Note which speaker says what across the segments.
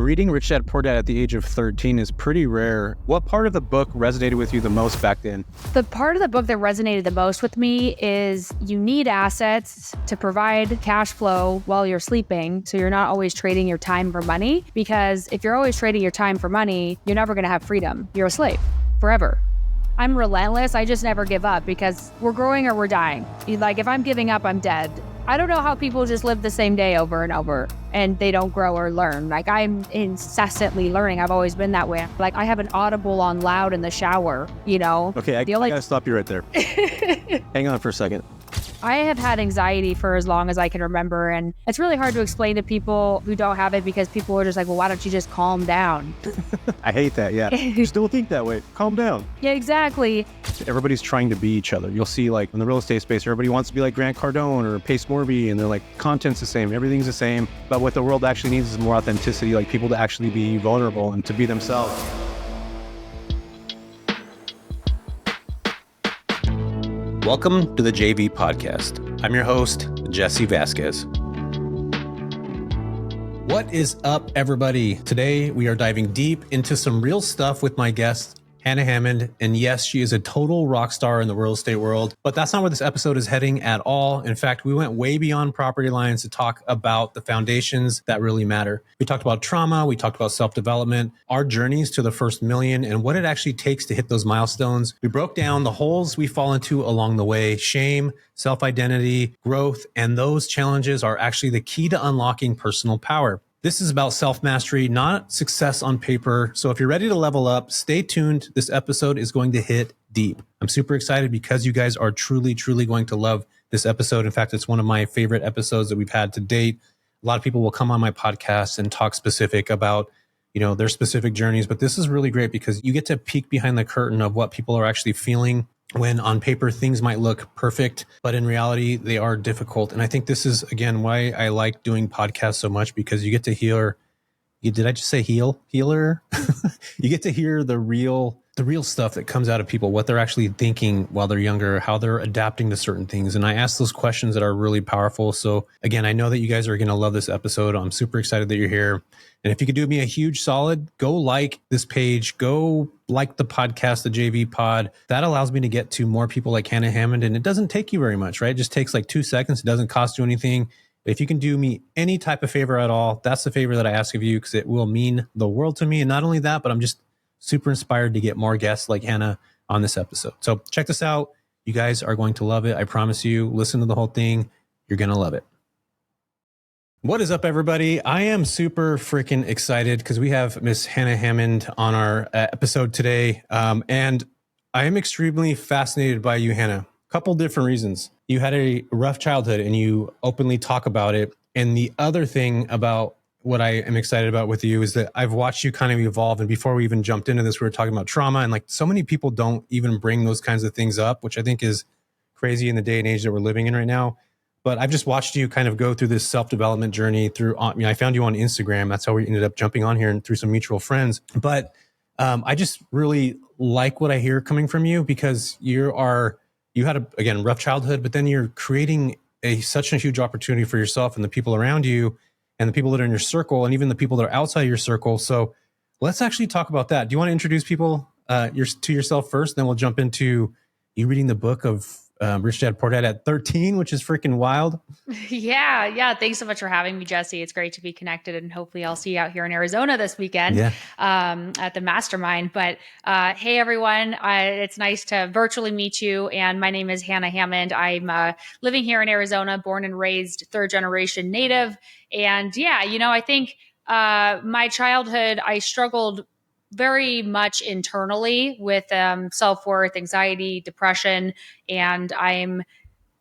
Speaker 1: reading Rich Dad Poor Dad at the age of 13 is pretty rare. What part of the book resonated with you the most back then?
Speaker 2: The part of the book that resonated the most with me is you need assets to provide cash flow while you're sleeping. So you're not always trading your time for money, because if you're always trading your time for money, you're never going to have freedom. You're a slave forever. I'm relentless. I just never give up because we're growing or we're dying. Like if I'm giving up, I'm dead. I don't know how people just live the same day over and over and they don't grow or learn. Like I'm incessantly learning. I've always been that way. Like I have an Audible on loud in the shower, you know?
Speaker 1: Okay, I gotta stop you right there. Hang on for a second.
Speaker 2: I have had anxiety for as long as I can remember, and it's really hard to explain to people who don't have it because people are just like, well, why don't you just calm down?
Speaker 1: I hate that, yeah. You still think that way. Calm down.
Speaker 2: Yeah, exactly.
Speaker 1: Everybody's trying to be each other. You'll see like in the real estate space, everybody wants to be like Grant Cardone or Pace Morby, and they're like, content's the same, everything's the same. But what the world actually needs is more authenticity, like people to actually be vulnerable and to be themselves. Welcome to the JV Podcast. I'm your host, Jesse Vasquez. What is up, everybody? Today, we are diving deep into some real stuff with my guest, Hannah Hammond. And yes, she is a total rock star in the real estate world, but that's not where this episode is heading at all. In fact, we went way beyond property lines to talk about the foundations that really matter. We talked about trauma. We talked about self-development, our journeys to the first million, and what it actually takes to hit those milestones. We broke down the holes we fall into along the way: shame, self-identity, growth, and those challenges are actually the key to unlocking personal power. This is about self-mastery, not success on paper. So if you're ready to level up, stay tuned. This episode is going to hit deep. I'm super excited because you guys are truly, truly going to love this episode. In fact, it's one of my favorite episodes that we've had to date. A lot of people will come on my podcast and talk specific about, their specific journeys, but this is really great because you get to peek behind the curtain of what people are actually feeling when on paper things might look perfect, but in reality, they are difficult. And I think this is, again, why I like doing podcasts so much, because you get to hear, did I just say healer? You get to hear the real stuff that comes out of people, what they're actually thinking while they're younger, how they're adapting to certain things. And I ask those questions that are really powerful. So again, I know that you guys are going to love this episode. I'm super excited that you're here. And if you could do me a huge solid, go like this page, go like the podcast, the JV Pod. That allows me to get to more people like Hannah Hammond. And it doesn't take you very much, right? It just takes like 2 seconds. It doesn't cost you anything. If you can do me any type of favor at all, that's the favor that I ask of you, because it will mean the world to me. And not only that, but I'm just super inspired to get more guests like Hannah on this episode. So check this out. You guys are going to love it. I promise you. Listen to the whole thing. You're going to love it. What is up, everybody? I am super freaking excited because we have Miss Hannah Hammond on our episode today. And I am extremely fascinated by you, Hannah. A couple different reasons. You had a rough childhood and you openly talk about it. And the other thing about what I am excited about with you is that I've watched you kind of evolve. And before we even jumped into this, we were talking about trauma, and like so many people don't even bring those kinds of things up, which I think is crazy in the day and age that we're living in right now. But I've just watched you kind of go through this self-development journey through, I found you on Instagram. That's how we ended up jumping on here and through some mutual friends. But I just really like what I hear coming from you, because you had a rough childhood, but then you're creating such a huge opportunity for yourself and the people around you and the people that are in your circle and even the people that are outside your circle. So let's actually talk about that. Do you want to introduce people to yourself first? Then we'll jump into you reading the book of Rich Dad Poor Dad at 13, which is freaking wild.
Speaker 2: Yeah. Thanks so much for having me, Jesse. It's great to be connected, and hopefully I'll see you out here in Arizona this weekend at the Mastermind. But hey, everyone, it's nice to virtually meet you. And my name is Hannah Hammond. I'm living here in Arizona, born and raised, third generation native. And I think my childhood, I struggled very much internally with self-worth, anxiety, depression. And I'm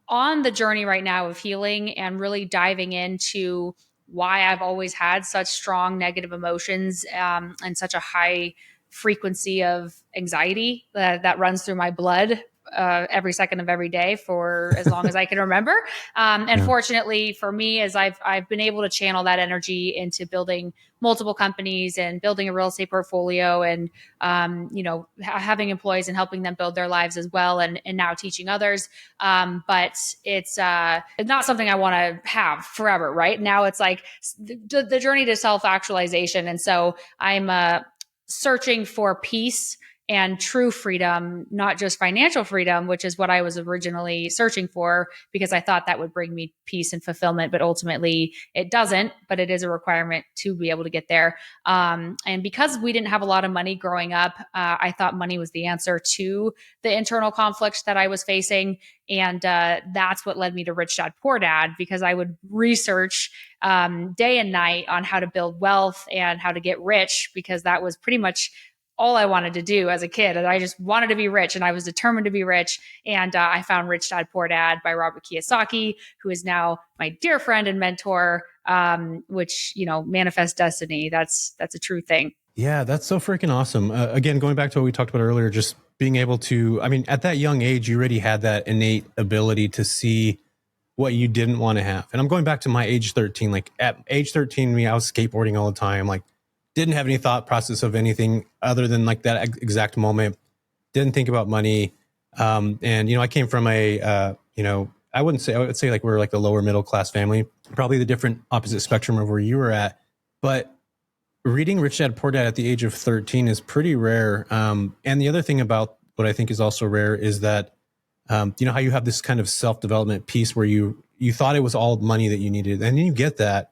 Speaker 2: on the journey right now of healing and really diving into why I've always had such strong negative emotions and such a high frequency of anxiety that runs through my blood every second of every day for as long as I can remember. And fortunately for me, as I've been able to channel that energy into building multiple companies and building a real estate portfolio and, having employees and helping them build their lives as well. And now teaching others. But it's not something I want to have forever. Right now, it's like the journey to self-actualization. And so I'm searching for peace and true freedom, not just financial freedom, which is what I was originally searching for because I thought that would bring me peace and fulfillment, but ultimately it doesn't, but it is a requirement to be able to get there. And because we didn't have a lot of money growing up, I thought money was the answer to the internal conflicts that I was facing. And that's what led me to Rich Dad Poor Dad, because I would research day and night on how to build wealth and how to get rich, because that was pretty much all I wanted to do as a kid. And I just wanted to be rich and I was determined to be rich. And I found Rich Dad Poor Dad by Robert Kiyosaki, who is now my dear friend and mentor, which, manifest destiny. That's a true thing.
Speaker 1: Yeah, that's so freaking awesome. Again, going back to what we talked about earlier, just being able to, at that young age, you already had that innate ability to see what you didn't want to have. And I'm going back to my age 13, like at age 13, I was skateboarding all the time. Like, didn't have any thought process of anything other than like that exact moment. Didn't think about money. And, I came from I would say like we're like the lower middle class family, probably the different opposite spectrum of where you were at. But reading Rich Dad Poor Dad at the age of 13 is pretty rare. And the other thing about what I think is also rare is that, how you have this kind of self-development piece where you thought it was all money that you needed. And then you get that.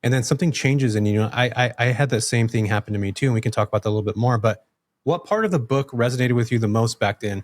Speaker 1: And then something changes. And, I had that same thing happen to me too. And we can talk about that a little bit more. But what part of the book resonated with you the most back then?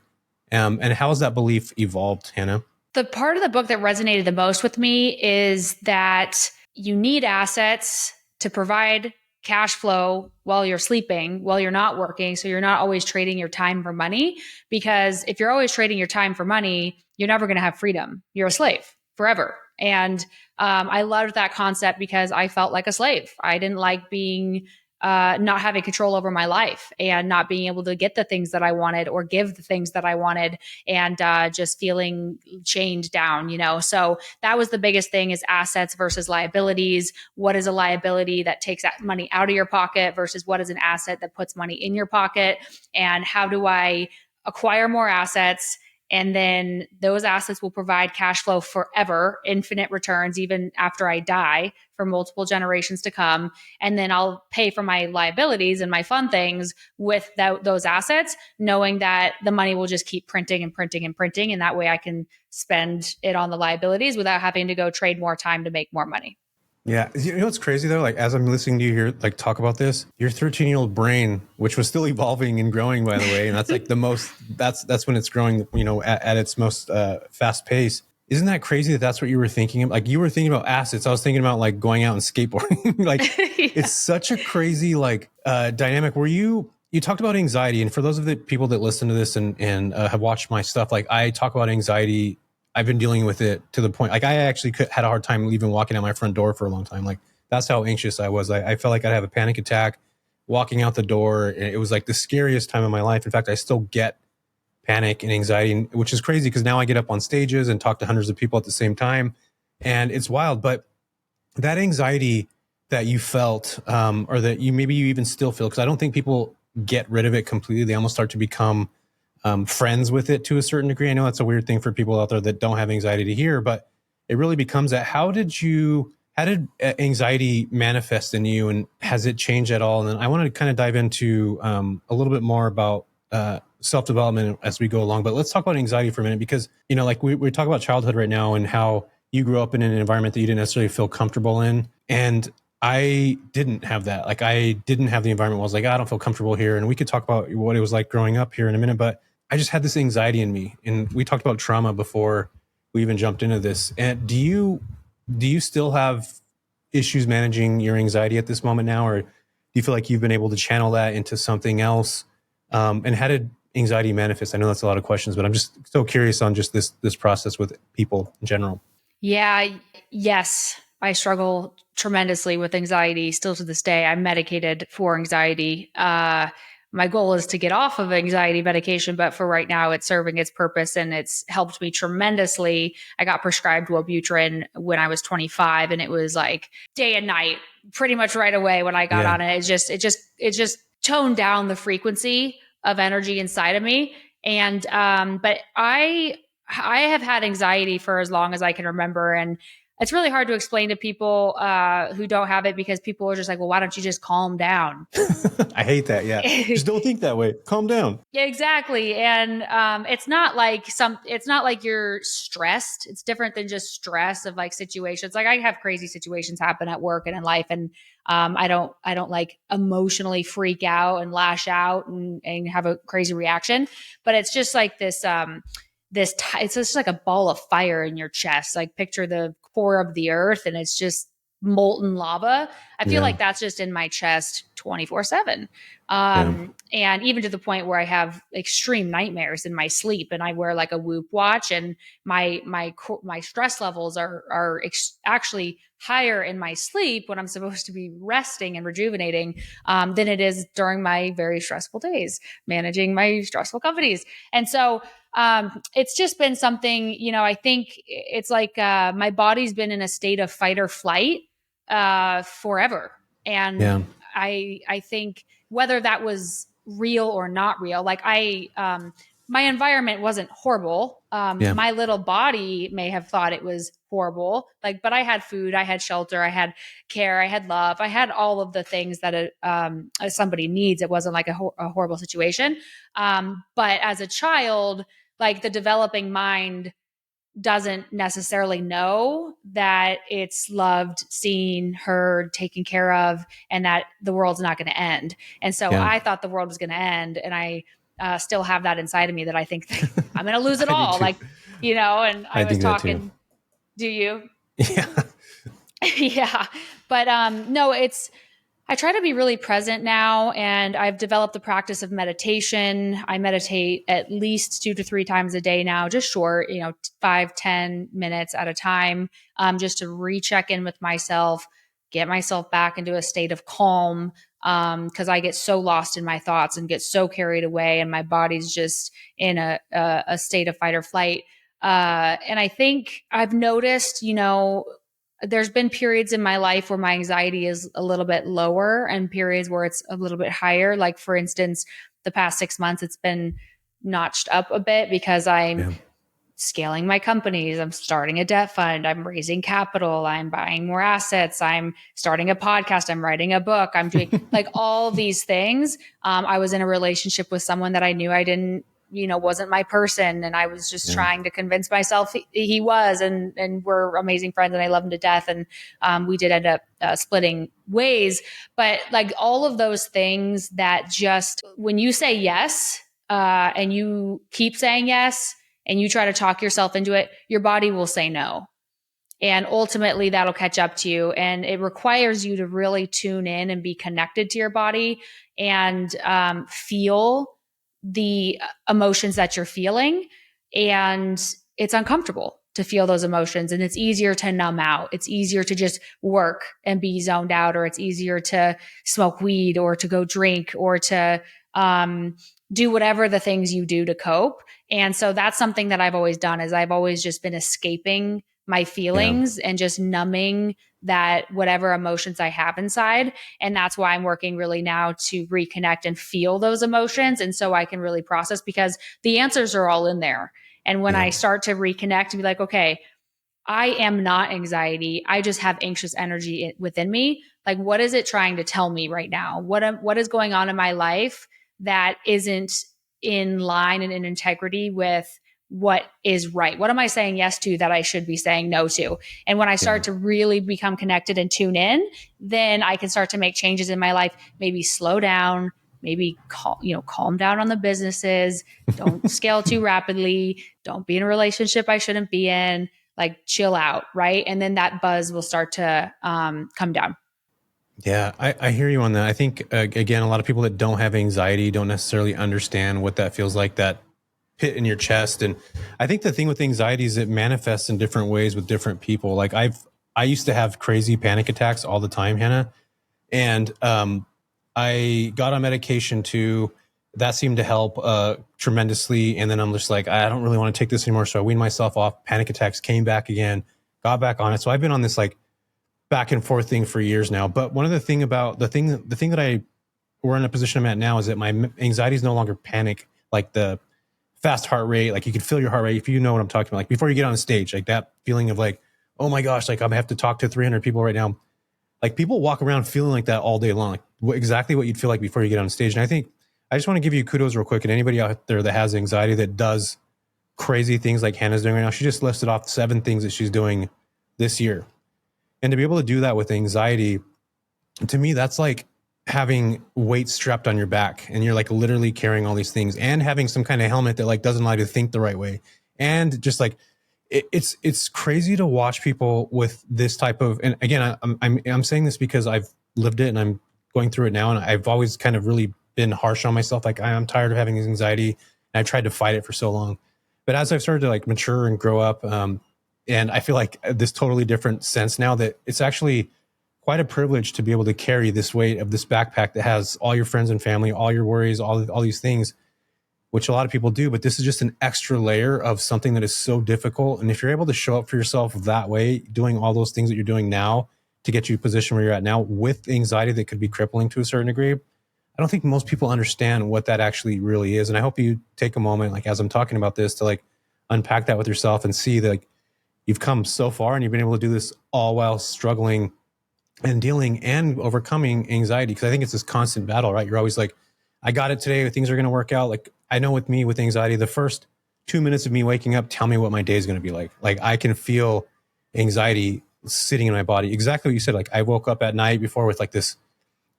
Speaker 1: And how has that belief evolved, Hannah?
Speaker 2: The part of the book that resonated the most with me is that you need assets to provide cash flow while you're sleeping, while you're not working. So you're not always trading your time for money, because if you're always trading your time for money, you're never going to have freedom. You're a slave forever. And I loved that concept because I felt like a slave. I didn't like being not having control over my life and not being able to get the things that I wanted or give the things that I wanted, and just feeling chained down, So that was the biggest thing, is assets versus liabilities. What is a liability that takes that money out of your pocket versus what is an asset that puts money in your pocket? And how do I acquire more assets? And then those assets will provide cash flow forever, infinite returns, even after I die, for multiple generations to come. And then I'll pay for my liabilities and my fun things with those assets, knowing that the money will just keep printing and printing and printing. And that way I can spend it on the liabilities without having to go trade more time to make more money.
Speaker 1: Yeah. What's crazy though? Like, as I'm listening to you here, like talk about this, your 13-year-old brain, which was still evolving and growing, by the way, and that's like that's when it's growing, at its most fast pace. Isn't that crazy that that's what you were thinking of? Like, you were thinking about assets. I was thinking about like going out and skateboarding. Like, yeah. It's such a crazy dynamic where you talked about anxiety. And for those of the people that listen to this and have watched my stuff, like I talk about anxiety. I've been dealing with it to the point, like I actually had a hard time even walking out my front door for a long time. Like, that's how anxious I was. I felt like I'd have a panic attack walking out the door. And it was like the scariest time of my life. In fact, I still get panic and anxiety, which is crazy because now I get up on stages and talk to hundreds of people at the same time. And it's wild. But that anxiety that you felt, or that you even still feel, because I don't think people get rid of it completely. They almost start to become friends with it to a certain degree. I know that's a weird thing for people out there that don't have anxiety to hear, but it really becomes that. How did anxiety manifest in you, and has it changed at all? And then I want to kind of dive into a little bit more about self-development as we go along, but let's talk about anxiety for a minute, because, like we talk about childhood right now and how you grew up in an environment that you didn't necessarily feel comfortable in. And I didn't have that. Like, I didn't have the environment where I was like, I don't feel comfortable here. And we could talk about what it was like growing up here in a minute, but I just had this anxiety in me. And we talked about trauma before we even jumped into this. And do you still have issues managing your anxiety at this moment now? Or do you feel like you've been able to channel that into something else? And how did anxiety manifest? I know that's a lot of questions, but I'm just so curious on just this process with people in general.
Speaker 2: Yeah. Yes. I struggle tremendously with anxiety still to this day. I'm medicated for anxiety. my goal is to get off of anxiety medication, but for right now it's serving its purpose and it's helped me tremendously. I got prescribed Wellbutrin when I was 25 and it was like day and night pretty much right away when I got on it. It just toned down the frequency of energy inside of me. And, but I have had anxiety for as long as I can remember. And it's really hard to explain to people who don't have it because people are just like, well, why don't you just calm down?
Speaker 1: I hate that. Yeah. Just don't think that way. Calm down.
Speaker 2: Yeah, exactly. And it's not like you're stressed. It's different than just stress of like situations. Like I have crazy situations happen at work and in life. And I don't like emotionally freak out and lash out and have a crazy reaction. But it's just like this, it's just like a ball of fire in your chest. Like picture the core of the earth and it's just molten lava. I feel like that's just in my chest 24/7. And even to the point where I have extreme nightmares in my sleep and I wear like a Whoop watch and my stress levels are actually higher in my sleep when I'm supposed to be resting and rejuvenating than it is during my very stressful days managing my stressful companies. And so it's just been something, I think it's like my body's been in a state of fight or flight forever. And I think whether that was real or not real, like my environment wasn't horrible. My little body may have thought it was horrible, but I had food, I had shelter, I had care, I had love, I had all of the things that somebody needs. It wasn't like a horrible situation. But as a child, like the developing mind doesn't necessarily know that it's loved, seen, heard, taken care of, and that the world's not going to end. And so I thought the world was going to end. And I still have that inside of me that I think I'm going to lose it all. And I was talking, do you?
Speaker 1: Yeah.
Speaker 2: Yeah. But no, I try to be really present now, and I've developed the practice of meditation. I meditate at least 2 to 3 times a day now, just short, 5-10 minutes at a time, just to recheck in with myself, get myself back into a state of calm, because I get so lost in my thoughts and get so carried away, and my body's just in a state of fight or flight. And I think I've noticed, there's been periods in my life where my anxiety is a little bit lower and periods where it's a little bit higher. Like for instance, the past 6 months, it's been notched up a bit because I'm scaling my companies. I'm starting a debt fund. I'm raising capital. I'm buying more assets. I'm starting a podcast. I'm writing a book. I'm doing like all these things. I was in a relationship with someone that I knew I didn't, wasn't my person. And I was just trying to convince myself he was, and we're amazing friends and I love him to death. And we did end up splitting ways. But like all of those things that just, when you say yes, and you keep saying yes, and you try to talk yourself into it, your body will say no. And ultimately that'll catch up to you. And it requires you to really tune in and be connected to your body and feel the emotions that you're feeling. And it's uncomfortable to feel those emotions. And it's easier to numb out. It's easier to just work and be zoned out, or it's easier to smoke weed or to go drink or to do whatever the things you do to cope. And so that's something that I've always done, is I've always just been escaping my feelings and just numbing that whatever emotions I have inside. And that's why I'm working really now to reconnect and feel those emotions. And so I can really process, because the answers are all in there. And when I start to reconnect and be like, okay, I am not anxiety. I just have anxious energy within me. Like, what is it trying to tell me right now? What is going on in my life that isn't in line and in integrity with what is right? What am I saying yes to that I should be saying no to? And when I start to really become connected and tune in, then I can start to make changes in my life, maybe slow down, maybe calm down on the businesses, don't scale too rapidly, don't be in a relationship I shouldn't be in, like chill out. Right. And then that buzz will start to come down.
Speaker 1: Yeah, I hear you on that. I think, again, a lot of people that don't have anxiety don't necessarily understand what that feels like, that pit in your chest. And I think the thing with anxiety is it manifests in different ways with different people. Like I used to have crazy panic attacks all the time, Hannah. And I got on medication too. That seemed to help tremendously. And then I'm just like, I don't really want to take this anymore. So I weaned myself off. Panic attacks came back again, got back on it. So I've been on this like back and forth thing for years now. But one of the thing about the thing that we're in a position I'm at now is that my anxiety is no longer panic, like the fast heart rate. Like you can feel your heart rate if you know what I'm talking about. Like before you get on stage, like that feeling of like, oh my gosh, like I'm gonna have to talk to 300 people right now. Like people walk around feeling like that all day long, like exactly what you'd feel like before you get on stage. And I think I just want to give you kudos real quick. And anybody out there that has anxiety that does crazy things like Hannah's doing right now, she just listed off 7 things that she's doing this year. And to be able to do that with anxiety, to me, that's like having weights strapped on your back and you're like literally carrying all these things and having some kind of helmet that like doesn't allow you to think the right way. And just like, it's crazy to watch people with this type of, and again, I'm saying this because I've lived it and I'm going through it now. And I've always kind of really been harsh on myself. Like I'm tired of having anxiety and I've tried to fight it for so long. But as I've started to like mature and grow up, and I feel like this totally different sense now that it's actually quite a privilege to be able to carry this weight of this backpack that has all your friends and family, all your worries, all these things, which a lot of people do. But this is just an extra layer of something that is so difficult. And if you're able to show up for yourself that way, doing all those things that you're doing now to get you to a position where you're at now with anxiety that could be crippling to a certain degree, I don't think most people understand what that actually really is. And I hope you take a moment, like as I'm talking about this, to like unpack that with yourself and see that like you've come so far and you've been able to do this all while struggling and dealing and overcoming anxiety. Cause I think it's this constant battle, right? You're always like, I got it today. Things are going to work out. Like I know with me with anxiety, the first 2 minutes of me waking up, tell me what my day is going to be like. Like I can feel anxiety sitting in my body. Exactly what you said. Like I woke up at night before with like this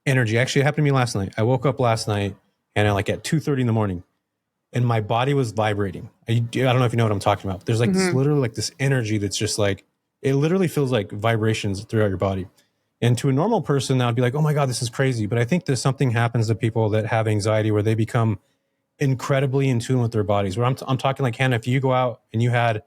Speaker 1: energy. Actually, it happened to me last night. I woke up last night and like at 2:30 in the morning and my body was vibrating. I don't know if you know what I'm talking about. But there's like this literally like this energy that's just like, it literally feels like vibrations throughout your body. And to a normal person, that would be like, oh my God, this is crazy. But I think there's something happens to people that have anxiety where they become incredibly in tune with their bodies. Where I'm talking like, Hannah, if you go out and you had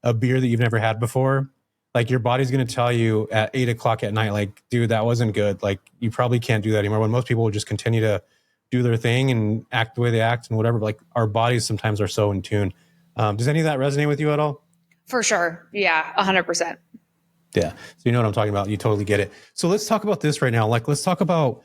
Speaker 1: a beer that you've never had before, like your body's going to tell you at 8:00 at night, like, dude, that wasn't good. Like you probably can't do that anymore. When most people will just continue to do their thing and act the way they act and whatever. But like our bodies sometimes are so in tune. Does any of that resonate with you at all?
Speaker 2: For sure. Yeah. 100%.
Speaker 1: Yeah. So you know what I'm talking about. You totally get it. So let's talk about this right now. Like, let's talk about,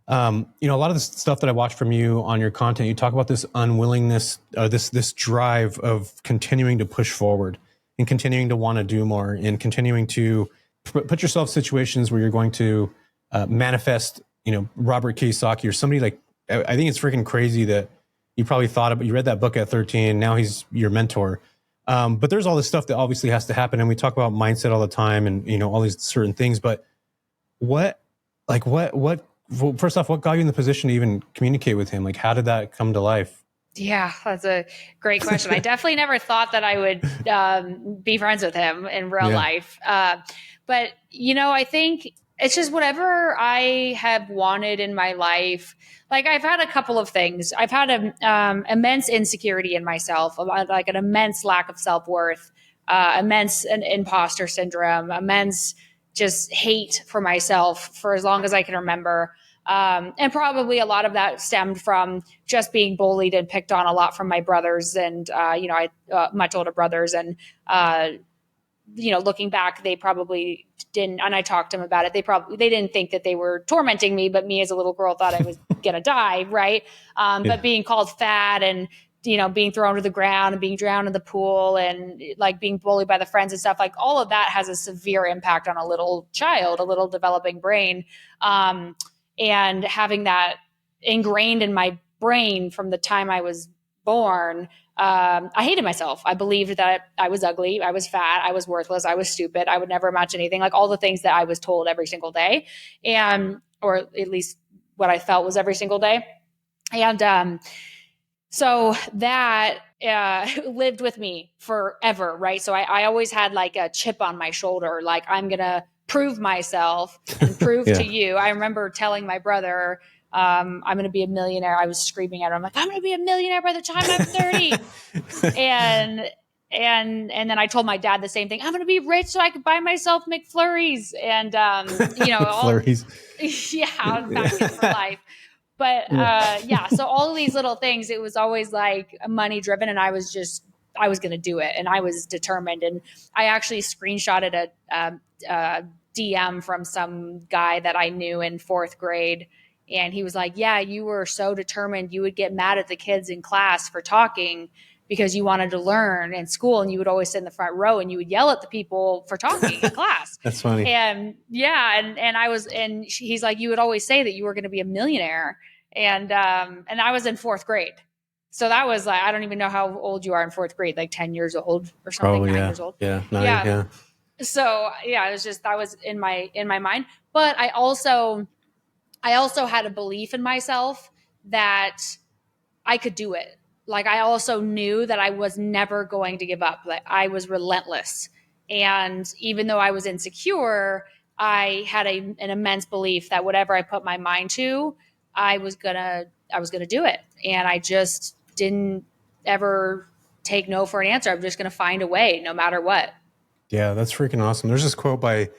Speaker 1: a lot of the stuff that I watch from you on your content, you talk about this unwillingness, this drive of continuing to push forward and continuing to want to do more and continuing to put yourself in situations where you're going to manifest, Robert Kiyosaki or somebody like, I think it's freaking crazy that you probably thought about, you read that book at 13. Now he's your mentor. But there's all this stuff that obviously has to happen. And we talk about mindset all the time and, all these certain things, but first off, what got you in the position to even communicate with him? Like, how did that come to life?
Speaker 2: Yeah, that's a great question. I definitely never thought that I would be friends with him in real life. But, I think it's just whatever I have wanted in my life. Like I've had a couple of things. I've had an immense insecurity in myself, like an immense lack of self-worth, immense an imposter syndrome, immense just hate for myself for as long as I can remember. And probably a lot of that stemmed from just being bullied and picked on a lot from my brothers and, I much older brothers. And, looking back, they probably didn't, and I talked to them about it. They didn't think that they were tormenting me, but me as a little girl thought I was going to die. Right. But being called fat and, being thrown to the ground and being drowned in the pool and like being bullied by the friends and stuff, like all of that has a severe impact on a little child, a little developing brain. And having that ingrained in my brain from the time I was born, I hated myself. I believed that I was ugly, I was fat, I was worthless, I was stupid, I would never amount to anything, like all the things that I was told every single day. And, or at least what I felt was every single day. And so that lived with me forever, right? So I always had like a chip on my shoulder, like I'm going to prove myself and prove to you. I remember telling my brother, I'm going to be a millionaire. I was screaming at him, I'm like, I'm going to be a millionaire by the time I'm 30. And And then I told my dad the same thing. I'm going to be rich so I could buy myself McFlurries and,
Speaker 1: McFlurries.
Speaker 2: Yeah, I was packing for life. But so all of these little things, it was always like money driven, and I was going to do it, and I was determined. And I actually screenshotted a DM from some guy that I knew in fourth grade. And he was like, yeah, you were so determined. You would get mad at the kids in class for talking because you wanted to learn in school, and you would always sit in the front row and you would yell at the people for talking in class.
Speaker 1: That's funny.
Speaker 2: And he's like, you would always say that you were going to be a millionaire. And I was in fourth grade. So that was like, I don't even know how old you are in fourth grade, like 10 years old or something,
Speaker 1: Probably,
Speaker 2: 9 years old.
Speaker 1: Yeah. 9, yeah.
Speaker 2: So yeah, it was just, that was in my mind. But I also had a belief in myself that I could do it. Like, I also knew that I was never going to give up. Like, I was relentless. And even though I was insecure, I had an immense belief that whatever I put my mind to, I was gonna do it. And I just didn't ever take no for an answer. I'm just gonna find a way no matter what.
Speaker 1: Yeah, that's freaking awesome. There's this quote by,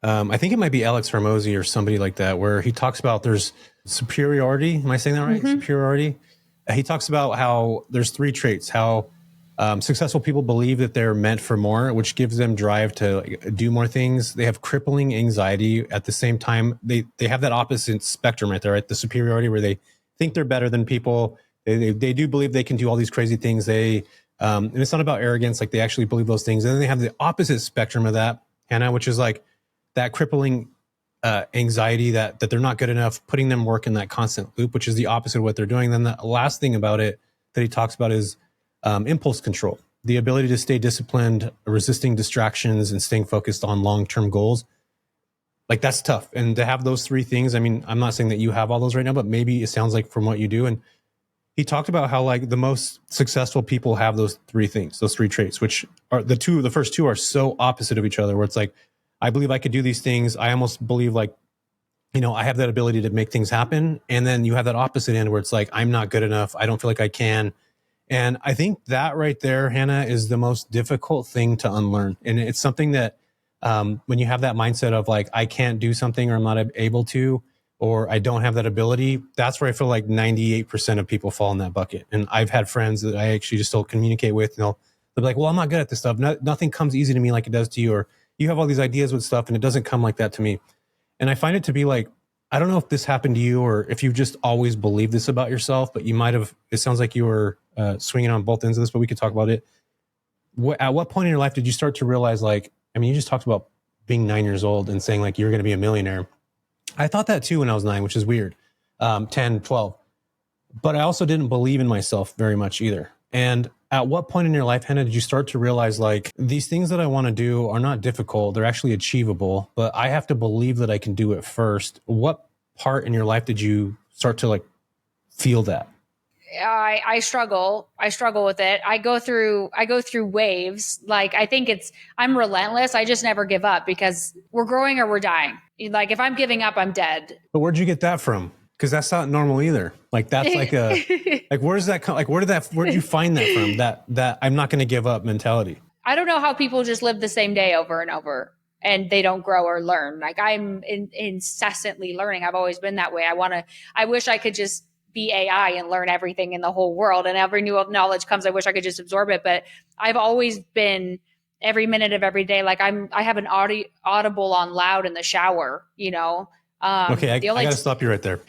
Speaker 1: I think it might be Alex Hormozy or somebody like that, where he talks about there's superiority. Am I saying that right? Mm-hmm. Superiority. He talks about how there's 3 traits, how successful people believe that they're meant for more, which gives them drive to do more things. They have crippling anxiety. At the same time, they have that opposite spectrum right there, right? The superiority, where they think they're better than people. They do believe they can do all these crazy things. And it's not about arrogance. Like, they actually believe those things. And then they have the opposite spectrum of that, Hannah, which is like that crippling anxiety that they're not good enough, putting them work in that constant loop, which is the opposite of what they're doing. Then the last thing about it that he talks about is impulse control, the ability to stay disciplined, resisting distractions, and staying focused on long-term goals. Like, that's tough. And to have those 3 things, I mean, I'm not saying that you have all those right now, but maybe it sounds like from what you do. And he talked about how like the most successful people have those 3 things, those 3 traits, which are the first 2 are so opposite of each other, where it's like, I believe I could do these things. I almost believe like, I have that ability to make things happen. And then you have that opposite end where it's like, I'm not good enough. I don't feel like I can. And I think that right there, Hannah, is the most difficult thing to unlearn. And it's something that when you have that mindset of like, I can't do something, or I'm not able to, or I don't have that ability, that's where I feel like 98% of people fall in that bucket. And I've had friends that I actually just still communicate with, and they'll be like, well, I'm not good at this stuff. Nothing comes easy to me like it does to you. Or you have all these ideas with stuff and it doesn't come like that to me. And I find it to be like, I don't know if this happened to you or if you just always believed this about yourself, but you might have, it sounds like you were swinging on both ends of this, but we could talk about it. At what point in your life did you start to realize, like, I mean, you just talked about being 9 years old and saying like, you're going to be a millionaire. I thought that too when I was 9, which is weird. 10, 12. But I also didn't believe in myself very much either. And at what point in your life, Hannah, did you start to realize like, these things that I want to do are not difficult, they're actually achievable, but I have to believe that I can do it first? What part in your life did you start to like feel that?
Speaker 2: I struggle with it. I go through waves. Like, I think I'm relentless. I just never give up, because we're growing or we're dying. Like, if I'm giving up, I'm dead.
Speaker 1: But where'd you get that from? Because that's not normal either. Like, that's like like, where does that come? Like, where'd you find that from? That I'm not going to give up mentality.
Speaker 2: I don't know how people just live the same day over and over and they don't grow or learn. Like, I'm incessantly learning. I've always been that way. I wish I could just be AI and learn everything in the whole world, and every new knowledge comes, I wish I could just absorb it. But I've always been, every minute of every day, like I have an audible on loud in the shower,
Speaker 1: Okay, I got to stop you right there.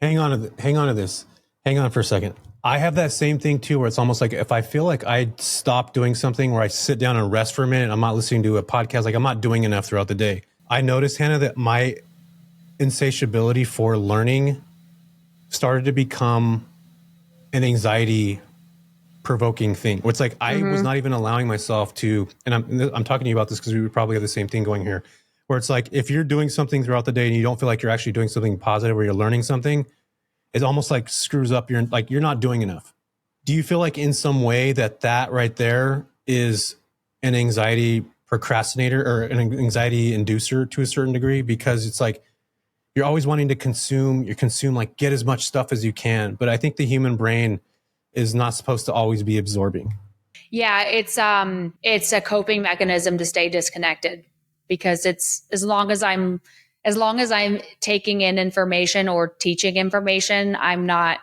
Speaker 1: Hang on to this. Hang on for a second. I have that same thing too, where it's almost like if I feel like I stop doing something, where I sit down and rest for a minute, I'm not listening to a podcast, like I'm not doing enough throughout the day. I noticed, Hannah, that my insatiability for learning started to become an anxiety provoking thing. Where it's like, I was not even allowing myself to, and I'm talking to you about this because we would probably have the same thing going here, where it's like, if you're doing something throughout the day and you don't feel like you're actually doing something positive or you're learning something, it almost like screws up you're not doing enough. Do you feel like in some way that right there is an anxiety procrastinator or an anxiety inducer to a certain degree? Because it's like, you're always wanting to consume, like, get as much stuff as you can. But I think the human brain is not supposed to always be absorbing.
Speaker 2: Yeah, it's a coping mechanism to stay disconnected, because it's as long as I'm taking in information or teaching information, I'm not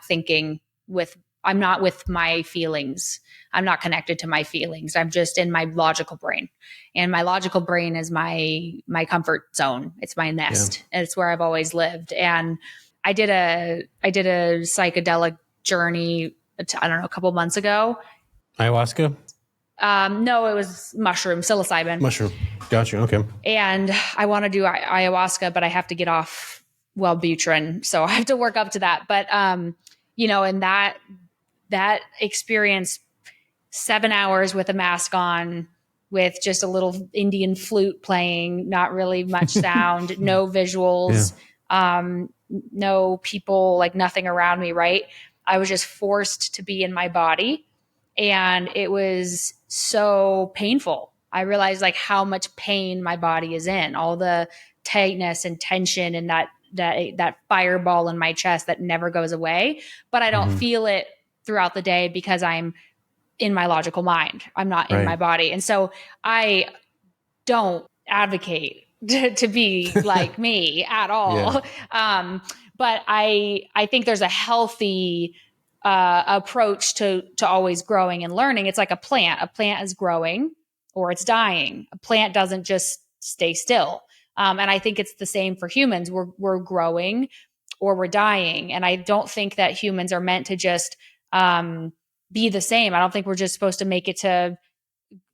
Speaker 2: with my feelings. I'm not connected to my feelings. I'm just in my logical brain. And my logical brain is my comfort zone. It's my nest. Yeah. It's where I've always lived. And I did a psychedelic journey, I don't know, a couple months ago.
Speaker 1: Ayahuasca?
Speaker 2: No, it was psilocybin.
Speaker 1: Mushroom. Gotcha. Okay.
Speaker 2: And I want to do ayahuasca, but I have to get off Wellbutrin. So I have to work up to that. But, and that experience, 7 hours with a mask on, with just a little Indian flute playing, not really much sound, no visuals, no people, like nothing around me. Right. I was just forced to be in my body. And it was so painful. I realized like how much pain my body is in, all the tightness and tension and that fireball in my chest that never goes away, but I don't feel it throughout the day because I'm in my logical mind. I'm not in my body. And so I don't advocate to be like me at all. Yeah. But I think there's a healthy approach to always growing and learning. It's like a plant. A plant is growing or it's dying. A plant doesn't just stay still. And I think it's the same for humans. We're growing or we're dying. And I don't think that humans are meant to just be the same. I don't think we're just supposed to make it to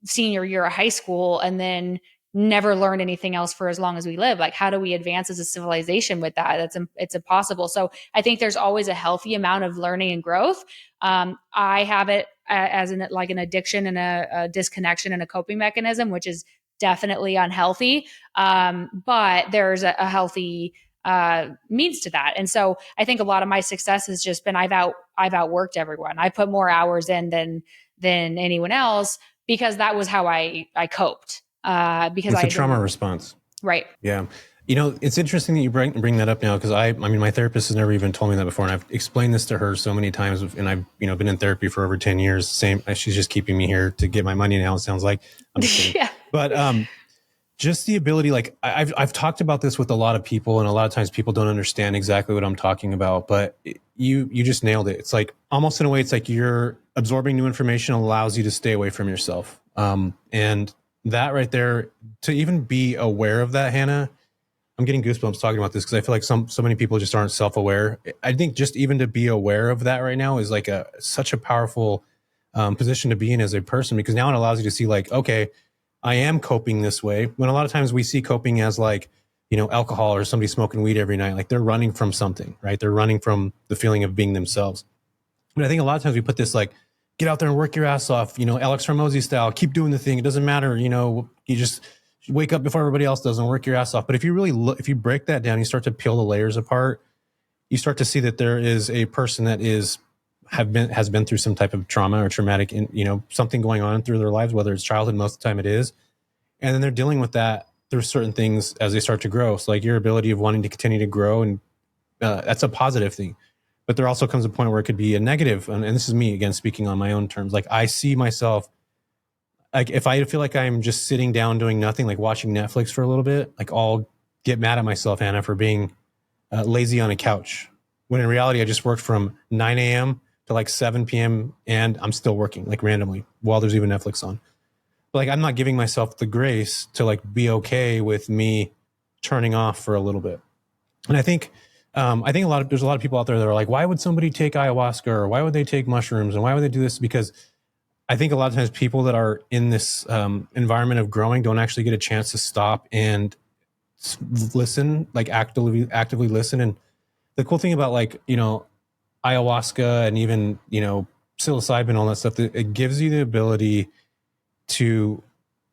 Speaker 2: senior year of high school and then never learn anything else for as long as we live. Like, how do we advance as a civilization with that? It's impossible. So I think there's always a healthy amount of learning and growth. I have it as an addiction and a disconnection and a coping mechanism, which is definitely unhealthy. But there's a healthy means to that. And so I think a lot of my success has just been I've outworked everyone. I put more hours in than anyone else, because that was how I coped. Because
Speaker 1: it's a trauma response.
Speaker 2: Right.
Speaker 1: Yeah. It's interesting that you bring that up now, because I mean, my therapist has never even told me that before. And I've explained this to her so many times, and I've, been in therapy for over 10 years. She's just keeping me here to get my money now, it sounds like. I'm just kidding. Yeah. But, just the ability, like I've talked about this with a lot of people, and a lot of times people don't understand exactly what I'm talking about, but you just nailed it. It's like, almost in a way, it's like you're absorbing new information allows you to stay away from yourself. And that right there, to even be aware of that, Hannah, I'm getting goosebumps talking about this, because I feel like so many people just aren't self-aware. I think just even to be aware of that right now is like such a powerful position to be in as a person, because now it allows you to see like, okay, I am coping this way. When a lot of times we see coping as like, alcohol or somebody smoking weed every night, like they're running from something, right? They're running from the feeling of being themselves. But I think a lot of times we put this like, get out there and work your ass off, Alex Hormozy style, keep doing the thing. It doesn't matter. You just wake up before everybody else does and work your ass off. But if you really if you break that down, you start to peel the layers apart, you start to see that there is a person that has been through some type of trauma or traumatic, something going on through their lives, whether it's childhood, most of the time it is. And then they're dealing with that through certain things as they start to grow. So like your ability of wanting to continue to grow, and that's a positive thing. But there also comes a point where it could be a negative. And this is me, again, speaking on my own terms. Like I see myself, like if I feel like I'm just sitting down doing nothing, like watching Netflix for a little bit, like I'll get mad at myself, Hannah, for being lazy on a couch. When in reality, I just worked from 9 a.m. to like 7 p.m. and I'm still working like randomly while there's even Netflix on. But like I'm not giving myself the grace to like be okay with me turning off for a little bit. And I think there's a lot of people out there that are like, why would somebody take ayahuasca, or why would they take mushrooms, and why would they do this? Because I think a lot of times people that are in this environment of growing don't actually get a chance to stop and listen, like actively listen. And the cool thing about like, ayahuasca and even, psilocybin, all that stuff, it gives you the ability to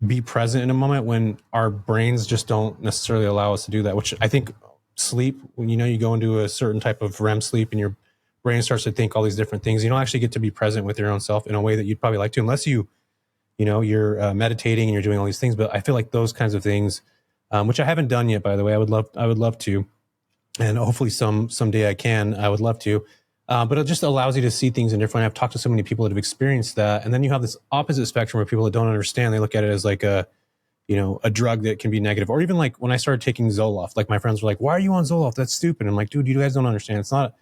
Speaker 1: be present in a moment when our brains just don't necessarily allow us to do that, which I think sleep, when you go into a certain type of REM sleep and your brain starts to think all these different things, you don't actually get to be present with your own self in a way that you'd probably like to, unless you're meditating and you're doing all these things. But I feel like those kinds of things, which I haven't done yet, by the way, I would love to, and hopefully someday I would love to. But it just allows you to see things in different. I've talked to so many people that have experienced that. And then you have this opposite spectrum where people that don't understand, they look at it as like a drug that can be negative. Or even like when I started taking Zoloft, like my friends were like, why are you on Zoloft? That's stupid. I'm like, dude, you guys don't understand. It's not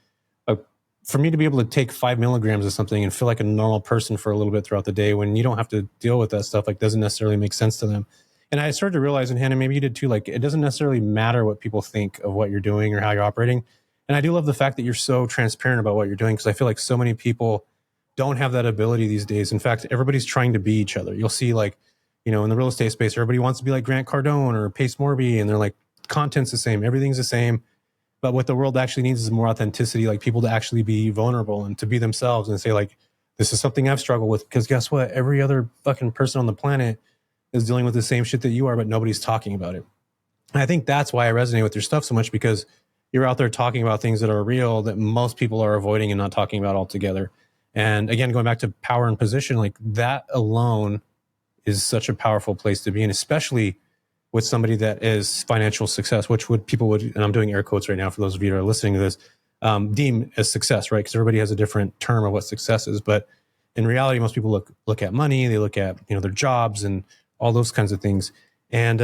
Speaker 1: for me to be able to take 5 milligrams of something and feel like a normal person for a little bit throughout the day when you don't have to deal with that stuff, like doesn't necessarily make sense to them. And I started to realize, and Hannah, maybe you did too, like it doesn't necessarily matter what people think of what you're doing or how you're operating. And I do love the fact that you're so transparent about what you're doing, because I feel like so many people don't have that ability these days. In fact, everybody's trying to be each other. You'll see like, in the real estate space, everybody wants to be like Grant Cardone or Pace Morby, and they're like, content's the same, everything's the same. But what the world actually needs is more authenticity, like people to actually be vulnerable and to be themselves and say like, this is something I've struggled with. Because guess what? Every other fucking person on the planet is dealing with the same shit that you are, but nobody's talking about it. And I think that's why I resonate with your stuff so much, because you're out there talking about things that are real that most people are avoiding and not talking about altogether. And again, going back to power and position, like that alone is such a powerful place to be in, especially with somebody that is financial success, which people would, and I'm doing air quotes right now for those of you that are listening to this, deem as success, right? Because everybody has a different term of what success is. But in reality, most people look at money, they look at their jobs and all those kinds of things. And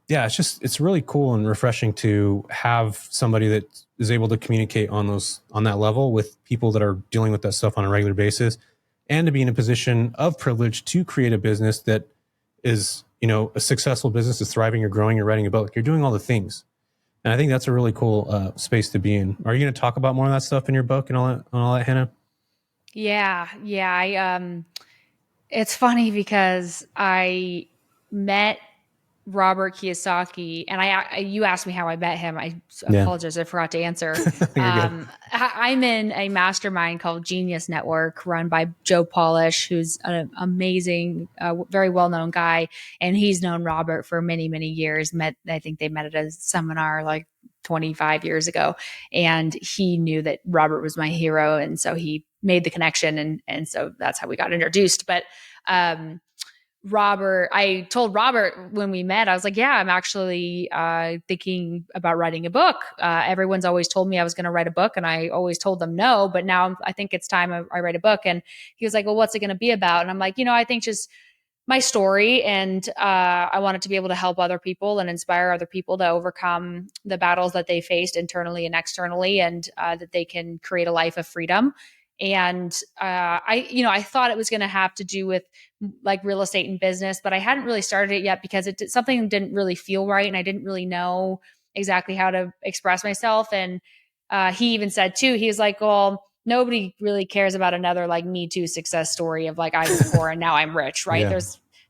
Speaker 1: it's really cool and refreshing to have somebody that is able to communicate on that level with people that are dealing with that stuff on a regular basis, and to be in a position of privilege to create a business that is a successful business, is thriving, you're growing, you're writing a book, you're doing all the things. And I think that's a really cool space to be in. Are you going to talk about more of that stuff in your book and all that, Hannah?
Speaker 2: Yeah. It's funny because I met Robert Kiyosaki, and you asked me how I met him. I apologize, I forgot to answer. I'm in a mastermind called Genius Network, run by Joe Polish, who's an amazing, very well-known guy, and he's known Robert for many, many years. I think they met at a seminar like 25 years ago, and he knew that Robert was my hero, and so he made the connection, and so that's how we got introduced. But I told Robert when we met, I was like, yeah, I'm actually thinking about writing a book. Everyone's always told me I was going to write a book, and I always told them no, but now I think it's time I write a book. And he was like, well, what's it going to be about? And I'm like, I think just my story, and I wanted to be able to help other people and inspire other people to overcome the battles that they faced internally and externally, and that they can create a life of freedom. And I thought it was going to have to do with like real estate and business, but I hadn't really started it yet because something didn't really feel right, and I didn't really know exactly how to express myself. And he even said too, he was like, well, nobody really cares about another like Me Too success story of like, I was poor and now I'm rich, right?
Speaker 1: Yeah,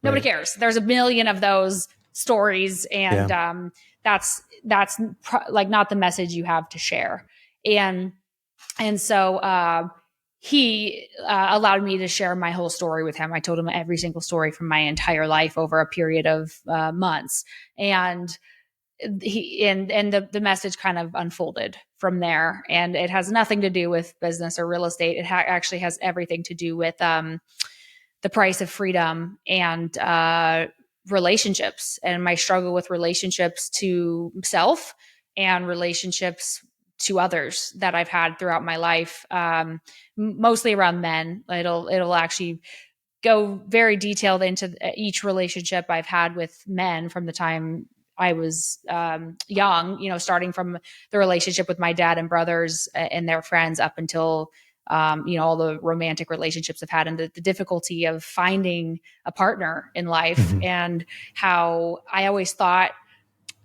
Speaker 2: Nobody cares. There's a million of those stories, and that's like not the message you have to share. And so he allowed me to share my whole story with him. I told him every single story from my entire life over a period of months, and the message kind of unfolded from there. And it has nothing to do with business or real estate. It actually has everything to do with the price of freedom and relationships, and my struggle with relationships to self and relationships to others that I've had throughout my life, mostly around men. It'll actually go very detailed into each relationship I've had with men from the time I was young, starting from the relationship with my dad and brothers and their friends up until all the romantic relationships I've had, and the difficulty of finding a partner in life. Mm-hmm. And how I always thought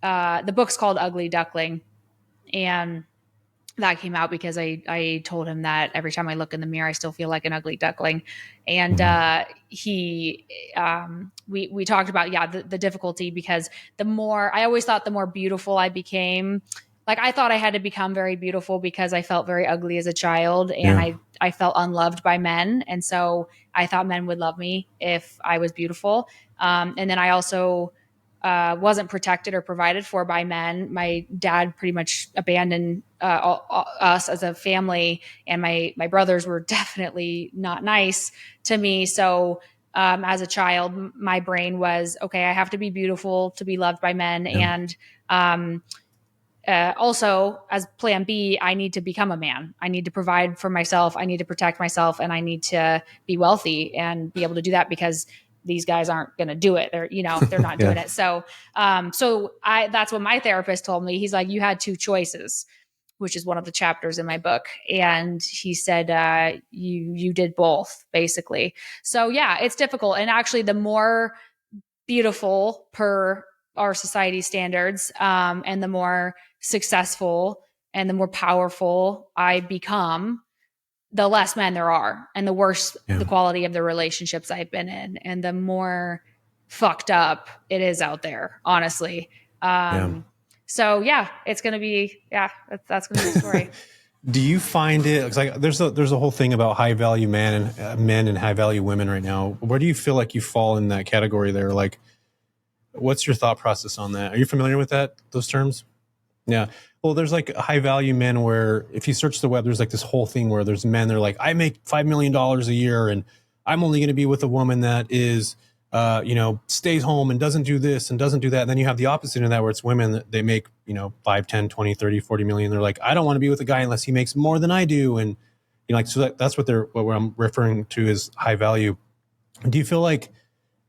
Speaker 2: the book's called Ugly Duckling. And that came out because I told him that every time I look in the mirror, I still feel like an ugly duckling. And we talked about, the difficulty, because I always thought the more beautiful I became, like I thought I had to become very beautiful because I felt very ugly as a child, and I felt unloved by men. And so I thought men would love me if I was beautiful. And then I also wasn't protected or provided for by men. My dad pretty much abandoned us as a family, and my brothers were definitely not nice to me. So as a child, my brain was, okay, I have to be beautiful to be loved by men. And also, as plan B, I need to become a man. I need to provide for myself. I need to protect myself, and I need to be wealthy and be able to do that because these guys aren't going to do it. They're not
Speaker 1: Yeah.
Speaker 2: doing it. So, that's what my therapist told me. He's like, you had two choices, which is one of the chapters in my book. And he said, you did both basically. So yeah, it's difficult. And actually the more beautiful per our society standards, and the more successful and the more powerful I become, the less men there are, and the worse
Speaker 1: Yeah.
Speaker 2: the quality of the relationships I've been in, and the more fucked up it is out there, honestly.
Speaker 1: Yeah.
Speaker 2: So yeah, it's gonna be that's gonna be the story.
Speaker 1: Do you find it? Cause like there's a whole thing about high value men and high value women right now. Where do you feel like you fall in that category there? Like, what's your thought process on that? Are you familiar with those terms? Yeah. Well, there's like high value men where if you search the web, there's like this whole thing where there's men, they're like, I make $5 million a year and I'm only going to be with a woman that is, stays home and doesn't do this and doesn't do that. And then you have the opposite of that where it's women that they make, 5, 10, 20, 30, 40 million. They're like, I don't want to be with a guy unless he makes more than I do. And so that's what I'm referring to as high value. Do you feel like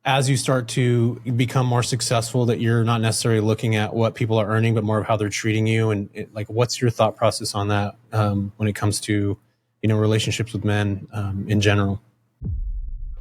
Speaker 1: as you start to become more successful that you're not necessarily looking at what people are earning, but more of how they're treating you? And what's your thought process on that when it comes to, relationships with men in general?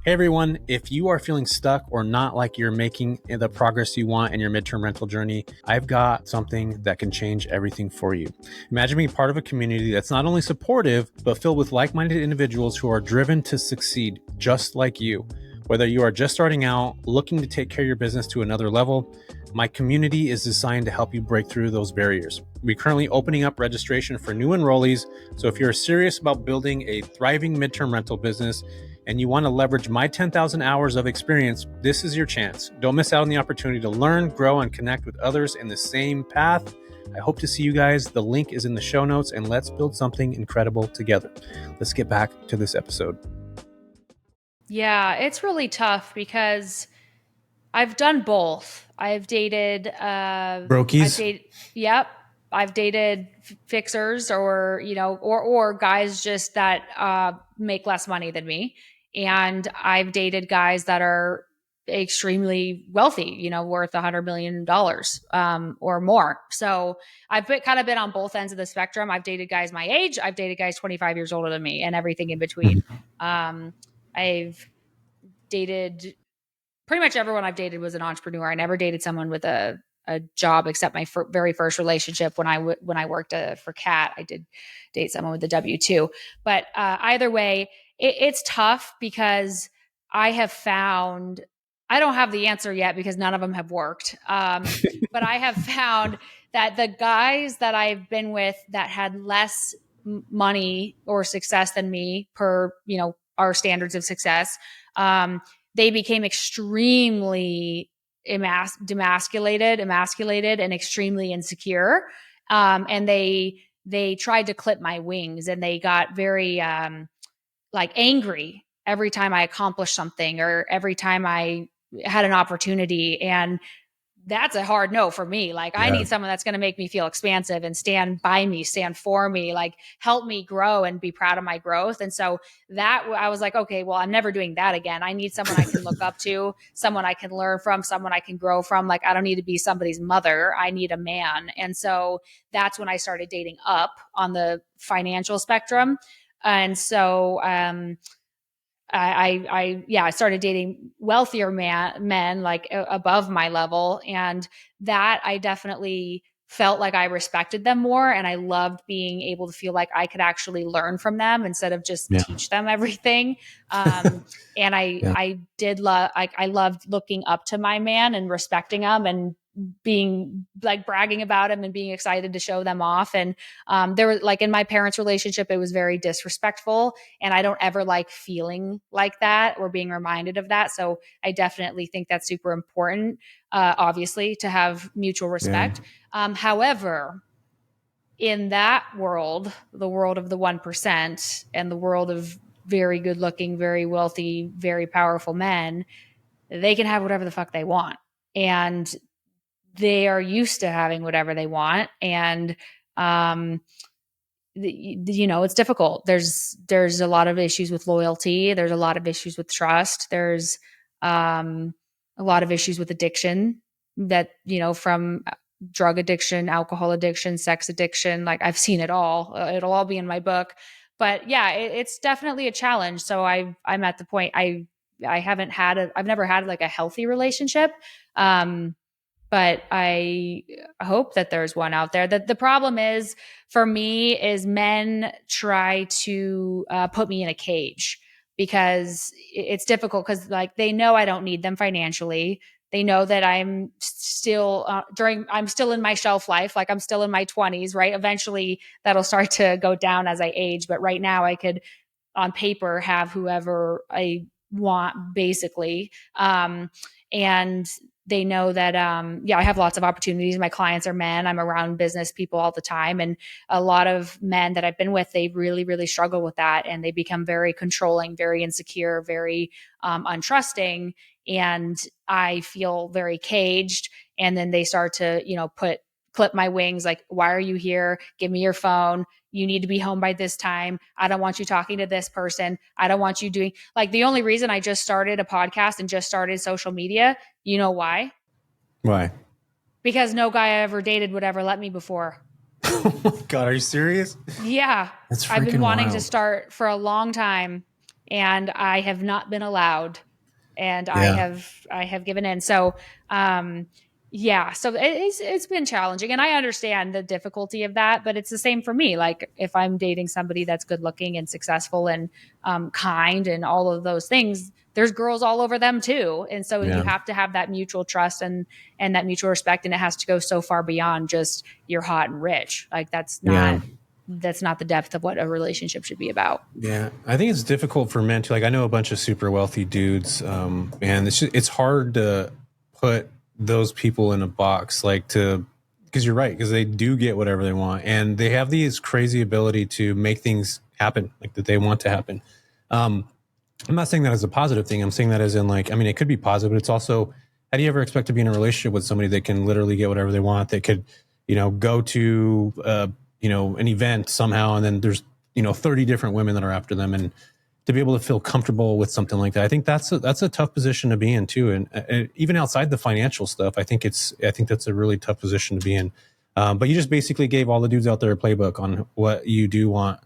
Speaker 1: Hey everyone, if you are feeling stuck or not like you're making the progress you want in your midterm rental journey, I've got something that can change everything for you. Imagine being part of a community that's not only supportive, but filled with like-minded individuals who are driven to succeed, just like you. Whether you are just starting out, looking to take care of your business to another level, my community is designed to help you break through those barriers. We're currently opening up registration for new enrollees, so if you're serious about building a thriving midterm rental business and you want to leverage my 10,000 hours of experience, this is your chance. Don't miss out on the opportunity to learn, grow, and connect with others in the same path. I hope to see you guys. The link is in the show notes, and let's build something incredible together. Let's get back to this episode.
Speaker 2: Yeah, it's really tough because I've done both. I've dated
Speaker 1: Brokies?
Speaker 2: Yep. I've dated fixers or guys just that make less money than me. And I've dated guys that are extremely wealthy, worth $100 million or more. So kind of been on both ends of the spectrum. I've dated guys my age. I've dated guys 25 years older than me and everything in between. I've dated pretty much everyone I've dated was an entrepreneur. I never dated someone with a job except my very first relationship when I worked for Cat. I did date someone with a W-2. But either way, it's tough because I have found I don't have the answer yet because none of them have worked. But I have found that the guys that I've been with that had less money or success than me per our standards of success, they became extremely emasculated and extremely insecure. And they tried to clip my wings, and they got very angry every time I accomplished something or every time I had an opportunity. And that's a hard no for me. I need someone that's going to make me feel expansive and stand by me, stand for me, help me grow and be proud of my growth. And so that I was like, okay, well, I'm never doing that again. I need someone I can look up to, someone I can learn from, someone I can grow from. I don't need to be somebody's mother. I need a man. And so that's when I started dating up on the financial spectrum. And so, I started dating wealthier men above my level. And that I definitely felt like I respected them more. And I loved being able to feel like I could actually learn from them instead of just teach them everything. And I did love, I loved looking up to my man and respecting him and being bragging about him and being excited to show them off. And there was in my parents' relationship, it was very disrespectful. And I don't ever like feeling like that or being reminded of that. So I definitely think that's super important, obviously, to have mutual respect. However, in that world, the world of the 1% and the world of very good looking, very wealthy, very powerful men, they can have whatever the fuck they want. And they are used to having whatever they want. And, it's difficult. There's a lot of issues with loyalty. There's a lot of issues with trust. There's a lot of issues with addiction that, from drug addiction, alcohol addiction, sex addiction. Like I've seen it all. It'll all be in my book. But yeah, it's definitely a challenge. So I'm at the point I've never had like a healthy relationship. But I hope that there's one out there. That the problem is for me is men try to put me in a cage because it's difficult because like they know I don't need them financially. They know that I'm still I'm still in my shelf life, like I'm still in my 20s, right? Eventually that'll start to go down as I age, but right now I could on paper have whoever I want basically. And they know that I have lots of opportunities. My clients are men. I'm around business people all the time, and a lot of men that I've been with, they really really struggle with that, and they become very controlling, very insecure, very untrusting, and I feel very caged. And then they start to clip my wings, like, why are you here? Give me your phone. You need to be home by this time. I don't want you talking to this person. I don't want you doing like the only reason I just started a podcast and just started social media. You know why?
Speaker 1: Why?
Speaker 2: Because no guy I ever dated would ever let me before.
Speaker 1: Oh my God, are you serious?
Speaker 2: Yeah.
Speaker 1: That's freaking
Speaker 2: I've been wanting
Speaker 1: wild.
Speaker 2: to start for a long time and I have not been allowed. And
Speaker 1: Yeah.
Speaker 2: I have given in. So so it's been challenging, and I understand the difficulty of that, but it's the same for me. Like if I'm dating somebody that's good looking and successful and kind and all of those things, there's girls all over them too. And so you
Speaker 1: Yeah.
Speaker 2: have to have that mutual trust and that mutual respect, and it has to go so far beyond just you're hot and rich. Like that's
Speaker 1: Yeah.
Speaker 2: not the depth of what a relationship should be about.
Speaker 1: Yeah, I think it's difficult for men to like. I know a bunch of super wealthy dudes, and it's hard to put those people in a box, like to because you're right, because they do get whatever they want, and they have these crazy ability to make things happen, like that they want to happen. Um, I'm not saying that as a positive thing. I'm saying that as in like, I mean, it could be positive, but it's also, how do you ever expect to be in a relationship with somebody that can literally get whatever they want? They could, go to, an event somehow, and then there's, 30 different women that are after them, and to be able to feel comfortable with something like that, I think that's a tough position to be in too. And even outside the financial stuff, I think that's a really tough position to be in. But you just basically gave all the dudes out there a playbook on what you do want,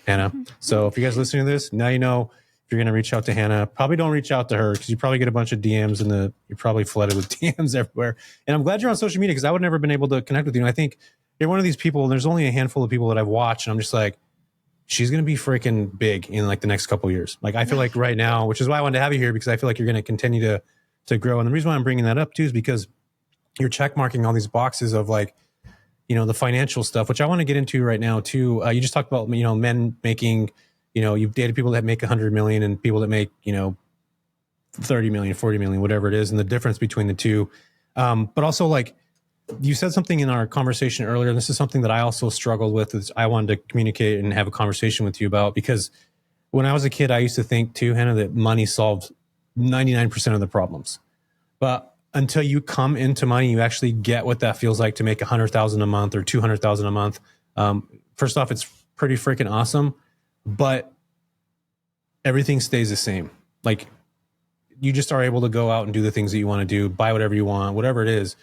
Speaker 1: Hannah. So if you guys listening to this, now you know if you're going to reach out to Hannah, probably don't reach out to her because you probably get a bunch of DMs and you're probably flooded with DMs everywhere. And I'm glad you're on social media because I would never been able to connect with you. And I think you're one of these people, and there's only a handful of people that I've watched, and I'm just like, she's going to be freaking big in like the next couple of years. Like I feel like right now, which is why I wanted to have you here, because I feel like you're going to continue to grow. And the reason why I'm bringing that up too is because you're check marking all these boxes of like, the financial stuff, which I want to get into right now too. You just talked about, men making, you've dated people that make 100 million and people that make, 30 million, 40 million, whatever it is. And the difference between the two. But also like you said something in our conversation earlier, and this is something that I also struggled with, is I wanted to communicate and have a conversation with you about, because when I was a kid, I used to think too, Hannah, that money solved 99% of the problems. But until you come into money, you actually get what that feels like to make 100,000 a month or 200,000 a month. First off, it's pretty freaking awesome, but everything stays the same. Like you just are able to go out and do the things that you want to do, buy whatever you want, whatever it is,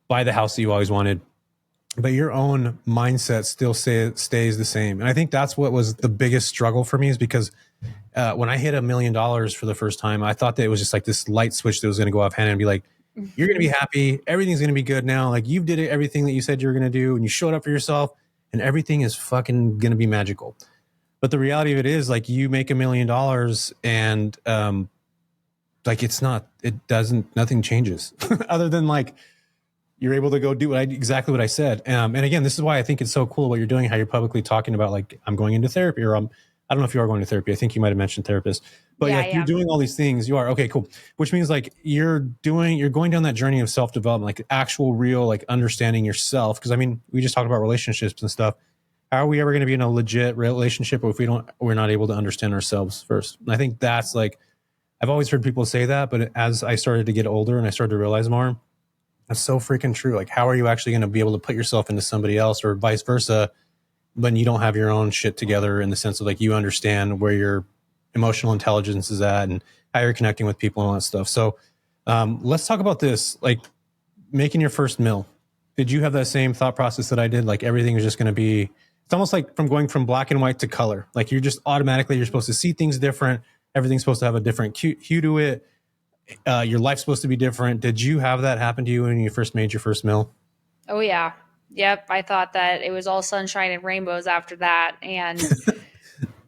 Speaker 1: buy the house that you always wanted, but your own mindset still stays the same. And I think that's what was the biggest struggle for me, is because when I hit $1 million for the first time, I thought that it was just like this light switch that was going to go off, Hannah, and be like, you're going to be happy. Everything's going to be good now. Like you did everything that you said you were going to do, and you showed up for yourself, and everything is fucking going to be magical. But the reality of it is, like, you make $1 million and like nothing changes other than like you're able to go do exactly what I said. And again, this is why I think it's so cool what you're doing, how you're publicly talking about like, I'm going into therapy, or I don't know if you are going to therapy. I think you might have mentioned therapist, but yeah, you're doing all these things. You are. Okay, cool. Which means like you're going down that journey of self-development, like actual real, like understanding yourself. Cause I mean, we just talked about relationships and stuff. How are we ever going to be in a legit relationship if we're not able to understand ourselves first? And I think that's like, I've always heard people say that, but as I started to get older and I started to realize more, That's so freaking true. Like, how are you actually going to be able to put yourself into somebody else, or vice versa, when you don't have your own shit together, in the sense of like, you understand where your emotional intelligence is at and how you're connecting with people and all that stuff. So let's talk about this, like making your first mill. Did you have that same thought process that I did? Like, everything is just going to be, it's almost like from going from black and white to color. Like, you're just automatically, you're supposed to see things different. Everything's supposed to have a different hue to it. Your life's supposed to be different. Did you have that happen to you when you first made your first mill?
Speaker 2: Oh yeah. Yep. I thought that it was all sunshine and rainbows after that. And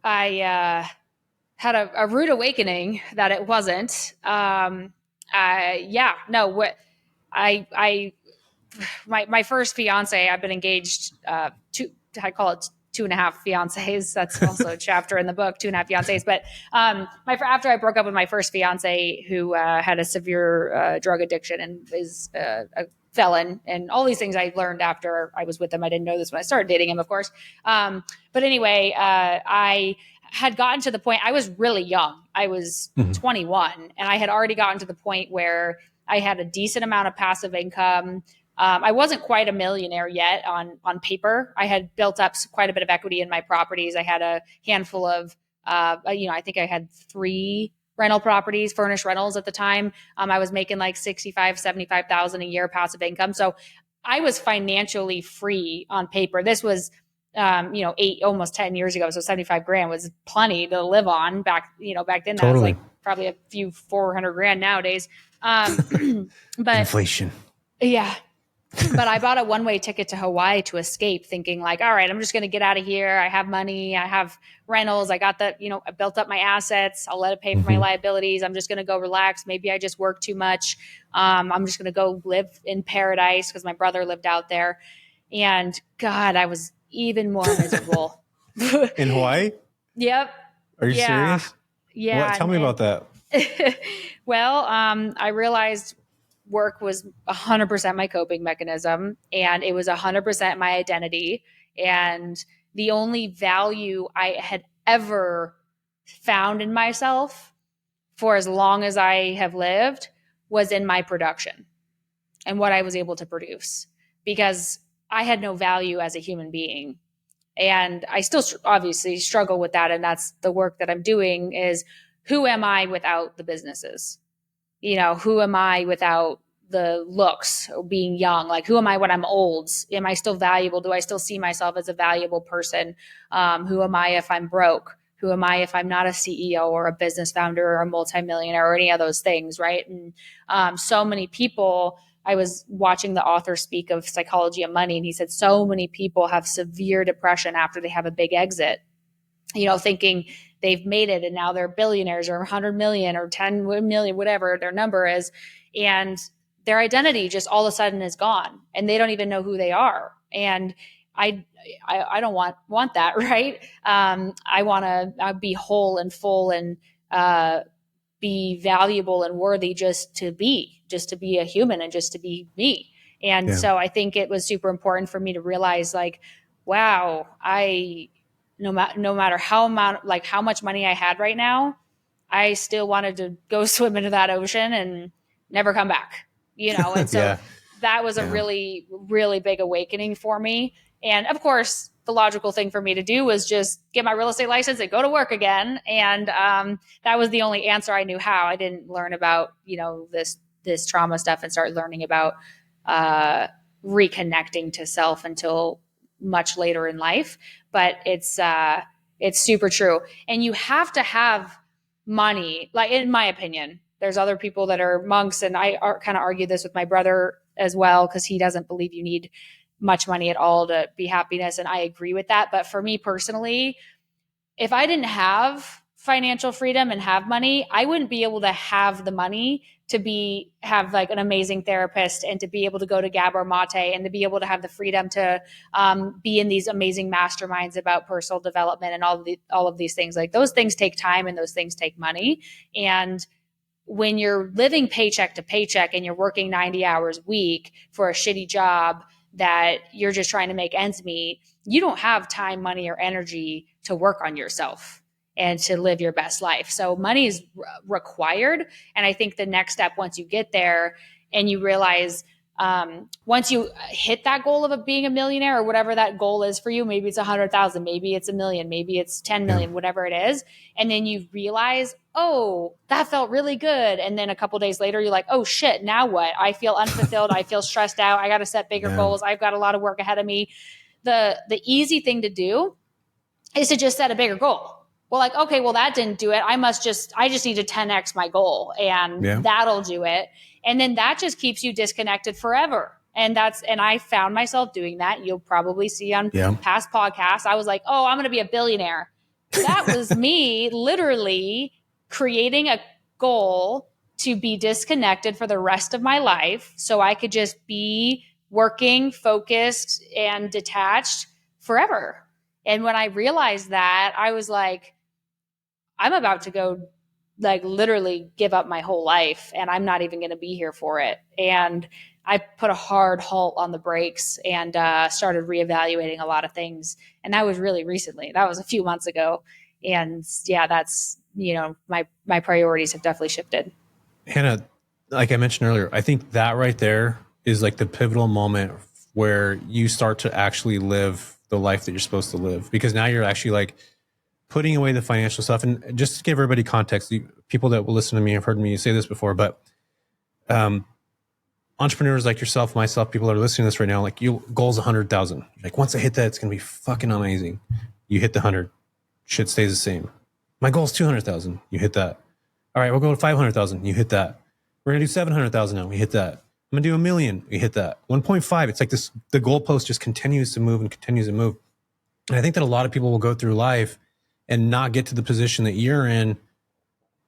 Speaker 2: I had a rude awakening that it wasn't. Yeah, no, what I my first fiance, I've been engaged I call it 2.5 fiancés. That's also a chapter in the book, 2.5 fiancés. But after I broke up with my first fiance, who had a severe drug addiction and is a felon, and all these things I learned after I was with him. I didn't know this when I started dating him, of course. But anyway, I had gotten to the point, I was really young. I was 21, and I had already gotten to the point where I had a decent amount of passive income. I wasn't quite a millionaire yet on paper. I had built up quite a bit of equity in my properties. I had a handful of, I think I had 3 rental properties, furnished rentals at the time. I was making like 65, 75,000 a year passive income. So I was financially free on paper. This was, 8, almost 10 years ago. So 75 grand was plenty to live on back then. Totally. That was like probably a few 400 grand nowadays. But
Speaker 1: inflation.
Speaker 2: Yeah. But I bought a one-way ticket to Hawaii to escape, thinking like, all right, I'm just going to get out of here. I have money. I have rentals. I got I built up my assets. I'll let it pay for my liabilities. I'm just going to go relax. Maybe I just work too much. I'm just going to go live in paradise because my brother lived out there. And God, I was even more miserable.
Speaker 1: In Hawaii?
Speaker 2: Yep.
Speaker 1: Are you serious?
Speaker 2: Yeah.
Speaker 1: Tell me about that.
Speaker 2: Well, I realized work was 100% my coping mechanism, and it was 100% my identity. And the only value I had ever found in myself for as long as I have lived was in my production and what I was able to produce, because I had no value as a human being. And I still obviously struggle with that. And that's the work that I'm doing is, who am I without the businesses? Who am I without the looks or being young? Like, who am I when I'm old? Am I still valuable? Do I still see myself as a valuable person? Who am I if I'm broke? Who am I if I'm not a CEO or a business founder or a multimillionaire or any of those things, right? And so many people, I was watching the author speak of Psychology of Money, and he said so many people have severe depression after they have a big exit, thinking they've made it and now they're billionaires or 100 million or 10 million, whatever their number is. And their identity just all of a sudden is gone and they don't even know who they are. And I don't want that. Right. I want to be whole and full and, be valuable and worthy just to be a human and just to be me. And so I think it was super important for me to realize, like, wow, no matter how much money I had right now, I still wanted to go swim into that ocean and never come back, And so that was a really, really big awakening for me. And of course, the logical thing for me to do was just get my real estate license and go to work again. And that was the only answer I knew how. I didn't learn about, this trauma stuff and start learning about reconnecting to self until much later in life. But it's super true. And you have to have money, like, in my opinion. There's other people that are monks, and I kind of argue this with my brother as well, because he doesn't believe you need much money at all to be happiness. And I agree with that. But for me personally, if I didn't have financial freedom and have money, I wouldn't be able to have the money to have like an amazing therapist and to be able to go to Gabor Mate and to be able to have the freedom to be in these amazing masterminds about personal development and all of these things. Like, those things take time and those things take money. And when you're living paycheck to paycheck and you're working 90 hours a week for a shitty job that you're just trying to make ends meet, you don't have time, money, or energy to work on yourself and to live your best life. So money is required. And I think the next step, once you get there and you realize once you hit that goal of being a millionaire or whatever that goal is for you, maybe it's 100,000, maybe it's a million, maybe it's 10 million, whatever it is. And then you realize, oh, that felt really good. And then a couple days later, you're like, oh shit, now what? I feel unfulfilled. I feel stressed out. I got to set bigger goals. I've got a lot of work ahead of me. The easy thing to do is to just set a bigger goal. Well, like, okay, well, that didn't do it. I just need to 10x my goal and that'll do it. And then that just keeps you disconnected forever. And I found myself doing that. You'll probably see on past podcasts. I was like, oh, I'm going to be a billionaire. That was me literally creating a goal to be disconnected for the rest of my life so I could just be working, focused, and detached forever. And when I realized that, I was like, I'm about to go like literally give up my whole life and I'm not even going to be here for it. And I put a hard halt on the brakes and started reevaluating a lot of things. And that was really recently. That was a few months ago. And yeah, that's, my priorities have definitely shifted.
Speaker 1: Hannah, like I mentioned earlier, I think that right there is like the pivotal moment where you start to actually live the life that you're supposed to live, because now you're actually like putting away the financial stuff. And just to give everybody context, people that will listen to me have heard me say this before, but entrepreneurs like yourself, myself, people that are listening to this right now, like your goal's 100,000. Like once I hit that, it's going to be fucking amazing. You hit the 100, shit stays the same. My goal's 200,000. You hit that. All right, we'll go to 500,000. You hit that. We're going to do 700,000 now. We hit that. I'm going to do 1 million. We hit that. 1.5. It's like this, the goalpost just continues to move and continues to move. And I think that a lot of people will go through life and not get to the position that you're in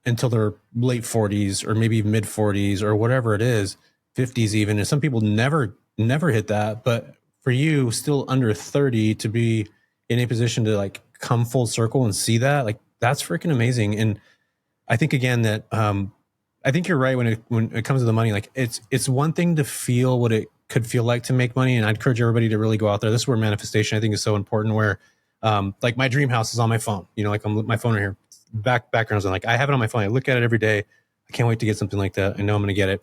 Speaker 1: until their late 40s or maybe mid 40s or whatever it is, 50s even. And some people never hit that. But for you, still under 30 to be in a position to like come full circle and see that, like that's freaking amazing. And I think again that I think you're right when it comes to the money. Like it's one thing to feel what it could feel like to make money, and I'd encourage everybody to really go out there. This is where manifestation I think is so important. Where like my dream house is on my phone. Like my phone right here, backgrounds, and like I have it on my phone. I look at it every day. I can't wait to get something like that. I know I'm going to get it.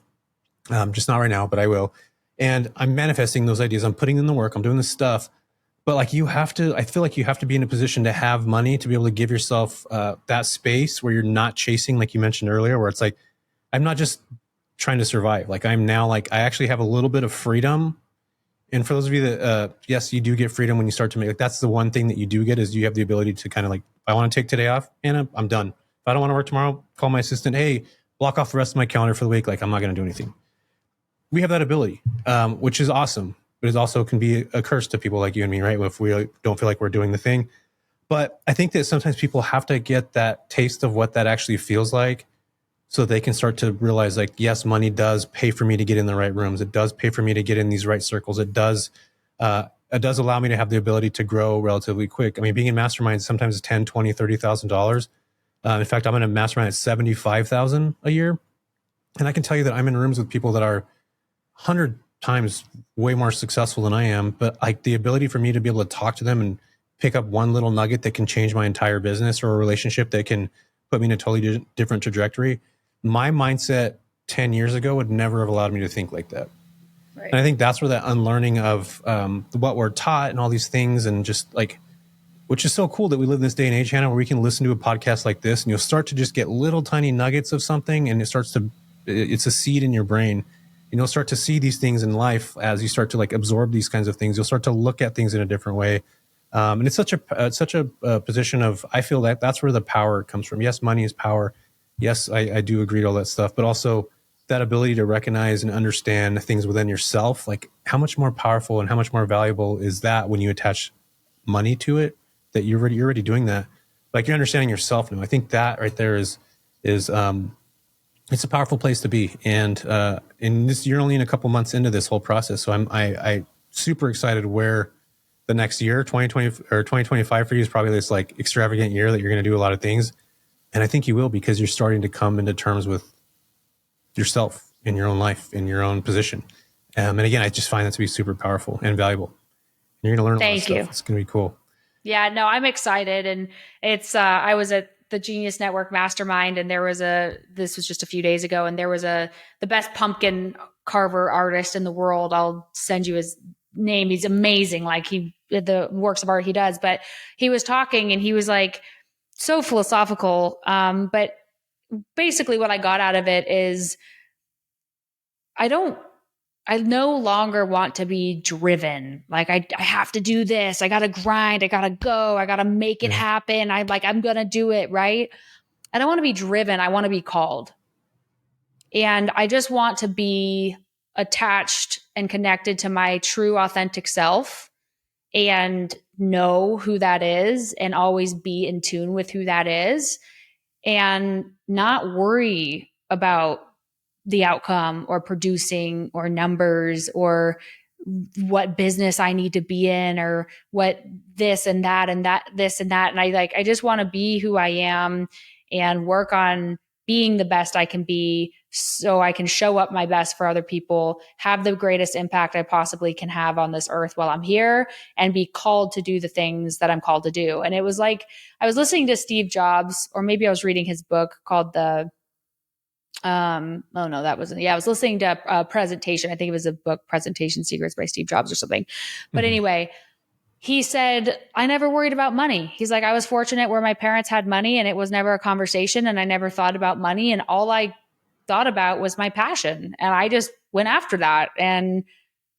Speaker 1: Just not right now, but I will. And I'm manifesting those ideas. I'm putting in the work. I'm doing this stuff. But like I feel like you have to be in a position to have money to be able to give yourself that space where you're not chasing, like you mentioned earlier, where it's like, I'm not just trying to survive. Like I'm now like, I actually have a little bit of freedom. And for those of you that, yes, you do get freedom when you start to make, like, that's the one thing that you do get is you have the ability to kind of like, if I want to take today off, and I'm done. If I don't want to work tomorrow, call my assistant, hey, block off the rest of my calendar for the week. Like I'm not going to do anything. We have that ability, which is awesome. But it also can be a curse to people like you and me, right? If we don't feel like we're doing the thing. But I think that sometimes people have to get that taste of what that actually feels like so they can start to realize like, yes, money does pay for me to get in the right rooms. It does pay for me to get in these right circles. It does allow me to have the ability to grow relatively quick. I mean, being in masterminds, sometimes it's $10, $20, $30,000. In fact, I'm in a mastermind at $75,000 a year. And I can tell you that I'm in rooms with people that are 100 times way more successful than I am, but like the ability for me to be able to talk to them and pick up one little nugget that can change my entire business or a relationship that can put me in a totally different trajectory. My mindset 10 years ago would never have allowed me to think like that. Right. And I think that's where that unlearning of what we're taught and all these things, and just like, which is so cool that we live in this day and age, Hannah, where we can listen to a podcast like this and you'll start to just get little tiny nuggets of something, and it's a seed in your brain. And you'll start to see these things in life as you start to like absorb these kinds of things. You'll start to look at things in a different way. And it's such a position of, I feel that that's where the power comes from. Yes, money is power. Yes, I do agree to all that stuff, but also that ability to recognize and understand things within yourself. Like how much more powerful and how much more valuable is that when you attach money to it, that you're already doing that. Like you're understanding yourself now. I think that right there is it's a powerful place to be. And you're only in a couple months into this whole process. So I'm super excited where the next year, 2020 or 2025 for you is probably this like extravagant year that you're going to do a lot of things. And I think you will, because you're starting to come into terms with yourself in your own life, in your own position. And again, I just find that to be super powerful and valuable. And you're going to learn a lot of stuff. It's going to be cool.
Speaker 2: Yeah, no, I'm excited. And it's, I was at the Genius Network Mastermind, and this was just a few days ago, and there was the best pumpkin carver artist in the world. I'll send you his name. He's amazing. Like the works of art he does, but he was talking and he was like so philosophical. But basically what I got out of it is I no longer want to be driven. Like I have to do this. I got to grind. I got to go. I got to make it happen. I'm going to do it. Right. I don't want to be driven. I want to be called. And I just want to be attached and connected to my true authentic self and know who that is and always be in tune with who that is and not worry about the outcome or producing or numbers or what business I need to be in or what this and that and that, this and that. And I just want to be who I am and work on being the best I can be so I can show up my best for other people, have the greatest impact I possibly can have on this earth while I'm here, and be called to do the things that I'm called to do. And it was like, I was listening to Steve Jobs, or maybe I was reading his book called I was listening to a presentation. I think it was a book, Presentation Secrets by Steve Jobs or something. But anyway, he said, I never worried about money. He's like, I was fortunate where my parents had money and it was never a conversation and I never thought about money. And all I thought about was my passion. And I just went after that. And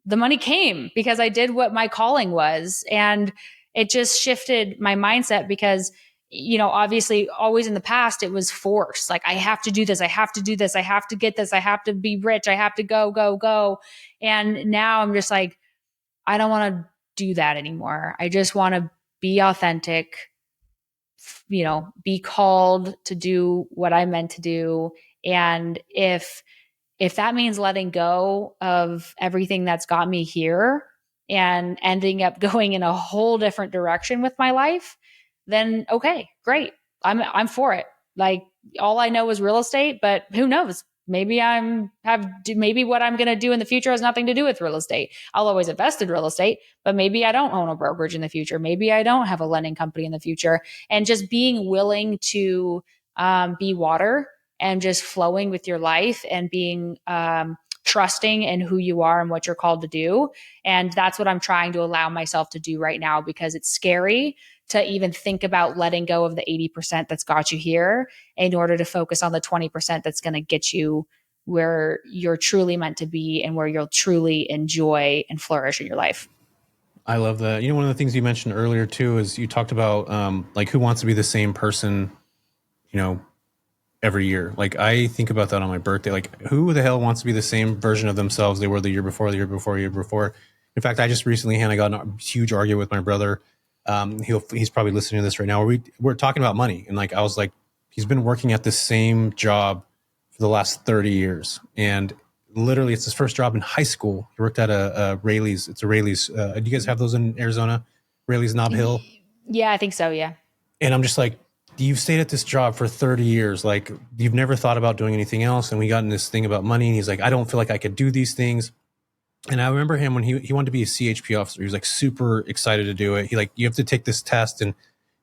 Speaker 2: the money came because I did what my calling was. And it just shifted my mindset because, you know, obviously always in the past, it was force. Like, I have to do this. I have to do this. I have to get this. I have to be rich. I have to go, go, go. And now I'm just like, I don't want to do that anymore. I just want to be authentic, you know, be called to do what I'm meant to do. And if that means letting go of everything that's got me here and ending up going in a whole different direction with my life, then okay, great. I'm for it. Like, all I know is real estate, but who knows? Maybe maybe what I'm going to do in the future has nothing to do with real estate. I'll always invest in real estate, but maybe I don't own a brokerage in the future. Maybe I don't have a lending company in the future. And just being willing to be water and just flowing with your life and being trusting in who you are and what you're called to do. And that's what I'm trying to allow myself to do right now, because it's scary to even think about letting go of the 80% that's got you here in order to focus on the 20% that's going to get you where you're truly meant to be and where you'll truly enjoy and flourish in your life.
Speaker 1: I love that. You know, one of the things you mentioned earlier too, is you talked about like, who wants to be the same person, you know, every year. Like, I think about that on my birthday. Like, who the hell wants to be the same version of themselves they were the year before, the year before, the year before? In fact, I just recently, Hannah, got in a huge argument with my brother. He's probably listening to this right now. We're talking about money. And like, I was like, he's been working at the same job for the last 30 years. And literally, it's his first job in high school. He worked at a Rayleigh's. It's a Rayleigh's. Do you guys have those in Arizona? Rayleigh's Nob Hill?
Speaker 2: Yeah, I think so. Yeah.
Speaker 1: And I'm just like, you've stayed at this job for 30 years. Like, you've never thought about doing anything else. And we got in this thing about money. And he's like, I don't feel like I could do these things. And I remember him when he wanted to be a CHP officer. He was like super excited to do it. He like, you have to take this test, and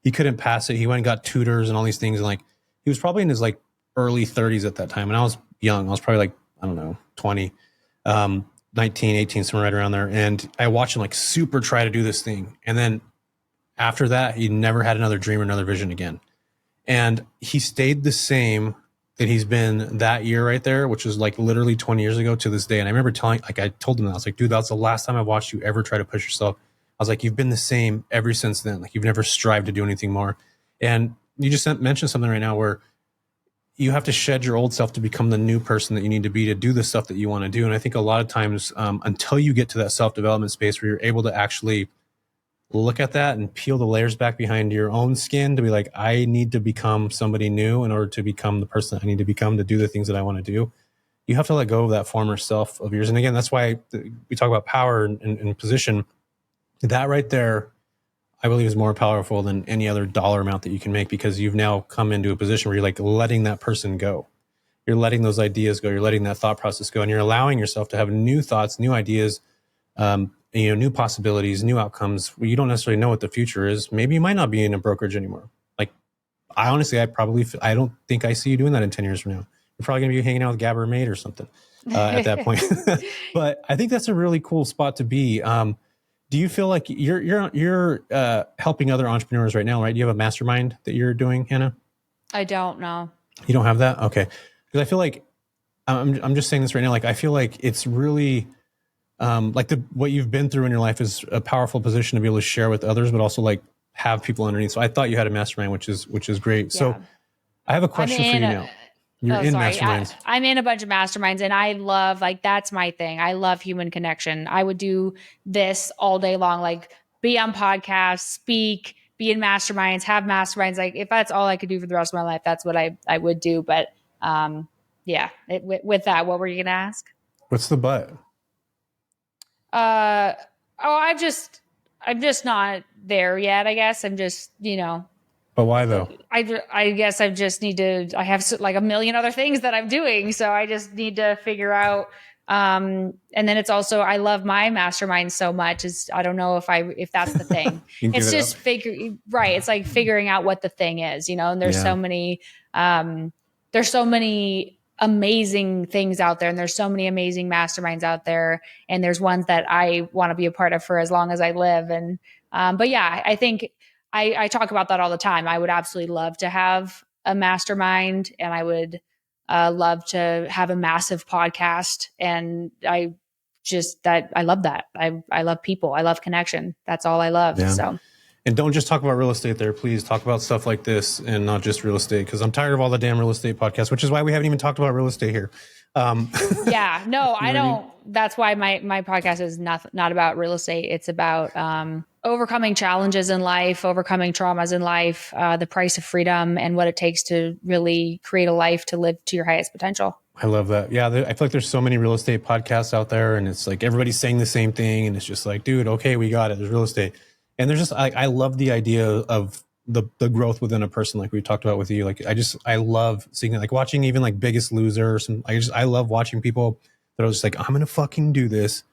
Speaker 1: he couldn't pass it. He went and got tutors and all these things. And like, he was probably in his like early 30s at that time. And I was young. I was probably like, I don't know, 20, 19, 18, somewhere right around there. And I watched him like super try to do this thing. And then after that, he never had another dream or another vision again. And he stayed the same that he's been that year right there, which was like literally 20 years ago to this day. And I remember I told him that. I was like, dude, that's the last time I watched you ever try to push yourself. I was like, you've been the same ever since then. Like, you've never strived to do anything more. And you just mentioned something right now where you have to shed your old self to become the new person that you need to be to do the stuff that you want to do. And I think a lot of times, until you get to that self-development space where you're able to actually look at that and peel the layers back behind your own skin to be like, I need to become somebody new in order to become the person I need to become to do the things that I want to do. You have to let go of that former self of yours. And again, that's why we talk about power and position. That right there, I believe, is more powerful than any other dollar amount that you can make, because you've now come into a position where you're like letting that person go. You're letting those ideas go. You're letting that thought process go, and you're allowing yourself to have new thoughts, new ideas, new possibilities, new outcomes where you don't necessarily know what the future is. Maybe you might not be in a brokerage anymore. Like, I honestly, I don't think I see you doing that in 10 years from now. You're probably going to be hanging out with Gabber Mate or something. at that point. But I think that's a really cool spot to be. Do you feel like you're helping other entrepreneurs right now, right? Do you have a mastermind that you're doing, Hannah?
Speaker 2: I don't know.
Speaker 1: You don't have that? Okay. Because I feel like I'm just saying this right now. Like, I feel like it's really like what you've been through in your life is a powerful position to be able to share with others, but also like have people underneath. So I thought you had a mastermind, which is great. Yeah. So I have a question for you now. You're in masterminds.
Speaker 2: I'm in a bunch of masterminds, and I love, like, that's my thing. I love human connection. I would do this all day long, like be on podcasts, speak, be in masterminds, have masterminds. Like, if that's all I could do for the rest of my life, that's what I would do. But with that, what were you going to ask?
Speaker 1: What's the but?
Speaker 2: I'm just not there yet, I guess. I'm just,
Speaker 1: But why though?
Speaker 2: I guess I just need to, I have like a million other things that I'm doing. So I just need to figure out. And then it's also, I love my mastermind so much, is I don't know if that's the thing. It's just right. It's like figuring out what the thing is, and there's so many amazing things out there, and there's so many amazing masterminds out there. And there's ones that I want to be a part of for as long as I live. And, but yeah, I think, I talk about that all the time. I would absolutely love to have a mastermind, and I would love to have a massive podcast. And I love that. I love people. I love connection. That's all I love. Yeah. So.
Speaker 1: And don't just talk about real estate there. Please talk about stuff like this and not just real estate, because I'm tired of all the damn real estate podcasts, which is why we haven't even talked about real estate here.
Speaker 2: Yeah, no, I don't. That's why my podcast is not about real estate. It's about overcoming challenges in life, overcoming traumas in life, the price of freedom, and what it takes to really create a life to live to your highest potential.
Speaker 1: I love that. Yeah, I feel like there's so many real estate podcasts out there, and it's like everybody's saying the same thing, and it's just like, dude, okay, we got it. There's real estate. And there's just, I love the idea of the growth within a person, like we talked about with you. Like, I love seeing it, like watching even like Biggest Loser or some, I love watching people that are just like, I'm going to fucking do this,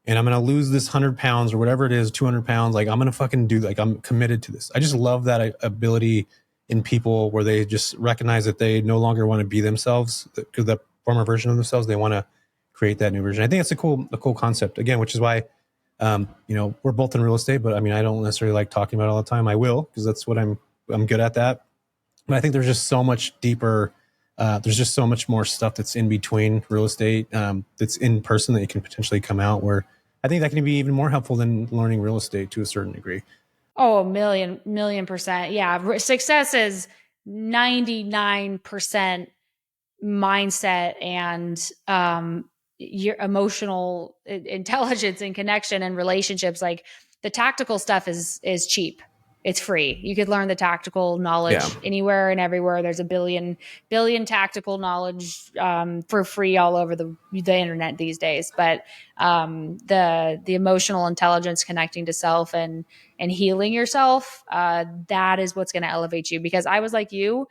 Speaker 1: and I'm going to lose this 100 pounds or whatever it is, 200 pounds. Like, I'm going to fucking do, like, I'm committed to this. I just love that ability in people where they just recognize that they no longer want to be themselves, because the former version of themselves, they want to create that new version. I think it's a cool concept, again, which is why, we're both in real estate, but I mean, I don't necessarily like talking about it all the time. I will, because that's what I'm good at that. But I think there's just so much deeper, there's just so much more stuff that's in between real estate, that's in person, that you can potentially come out, where I think that can be even more helpful than learning real estate to a certain degree.
Speaker 2: Oh, a million percent. Yeah. Success is 99% mindset and, your emotional intelligence and connection and relationships. Like, the tactical stuff is cheap. It's free. You could learn the tactical knowledge anywhere and everywhere. There's a billion tactical knowledge for free all over the internet these days. But the emotional intelligence, connecting to self and healing yourself, that is what's going to elevate you. Because I was like you,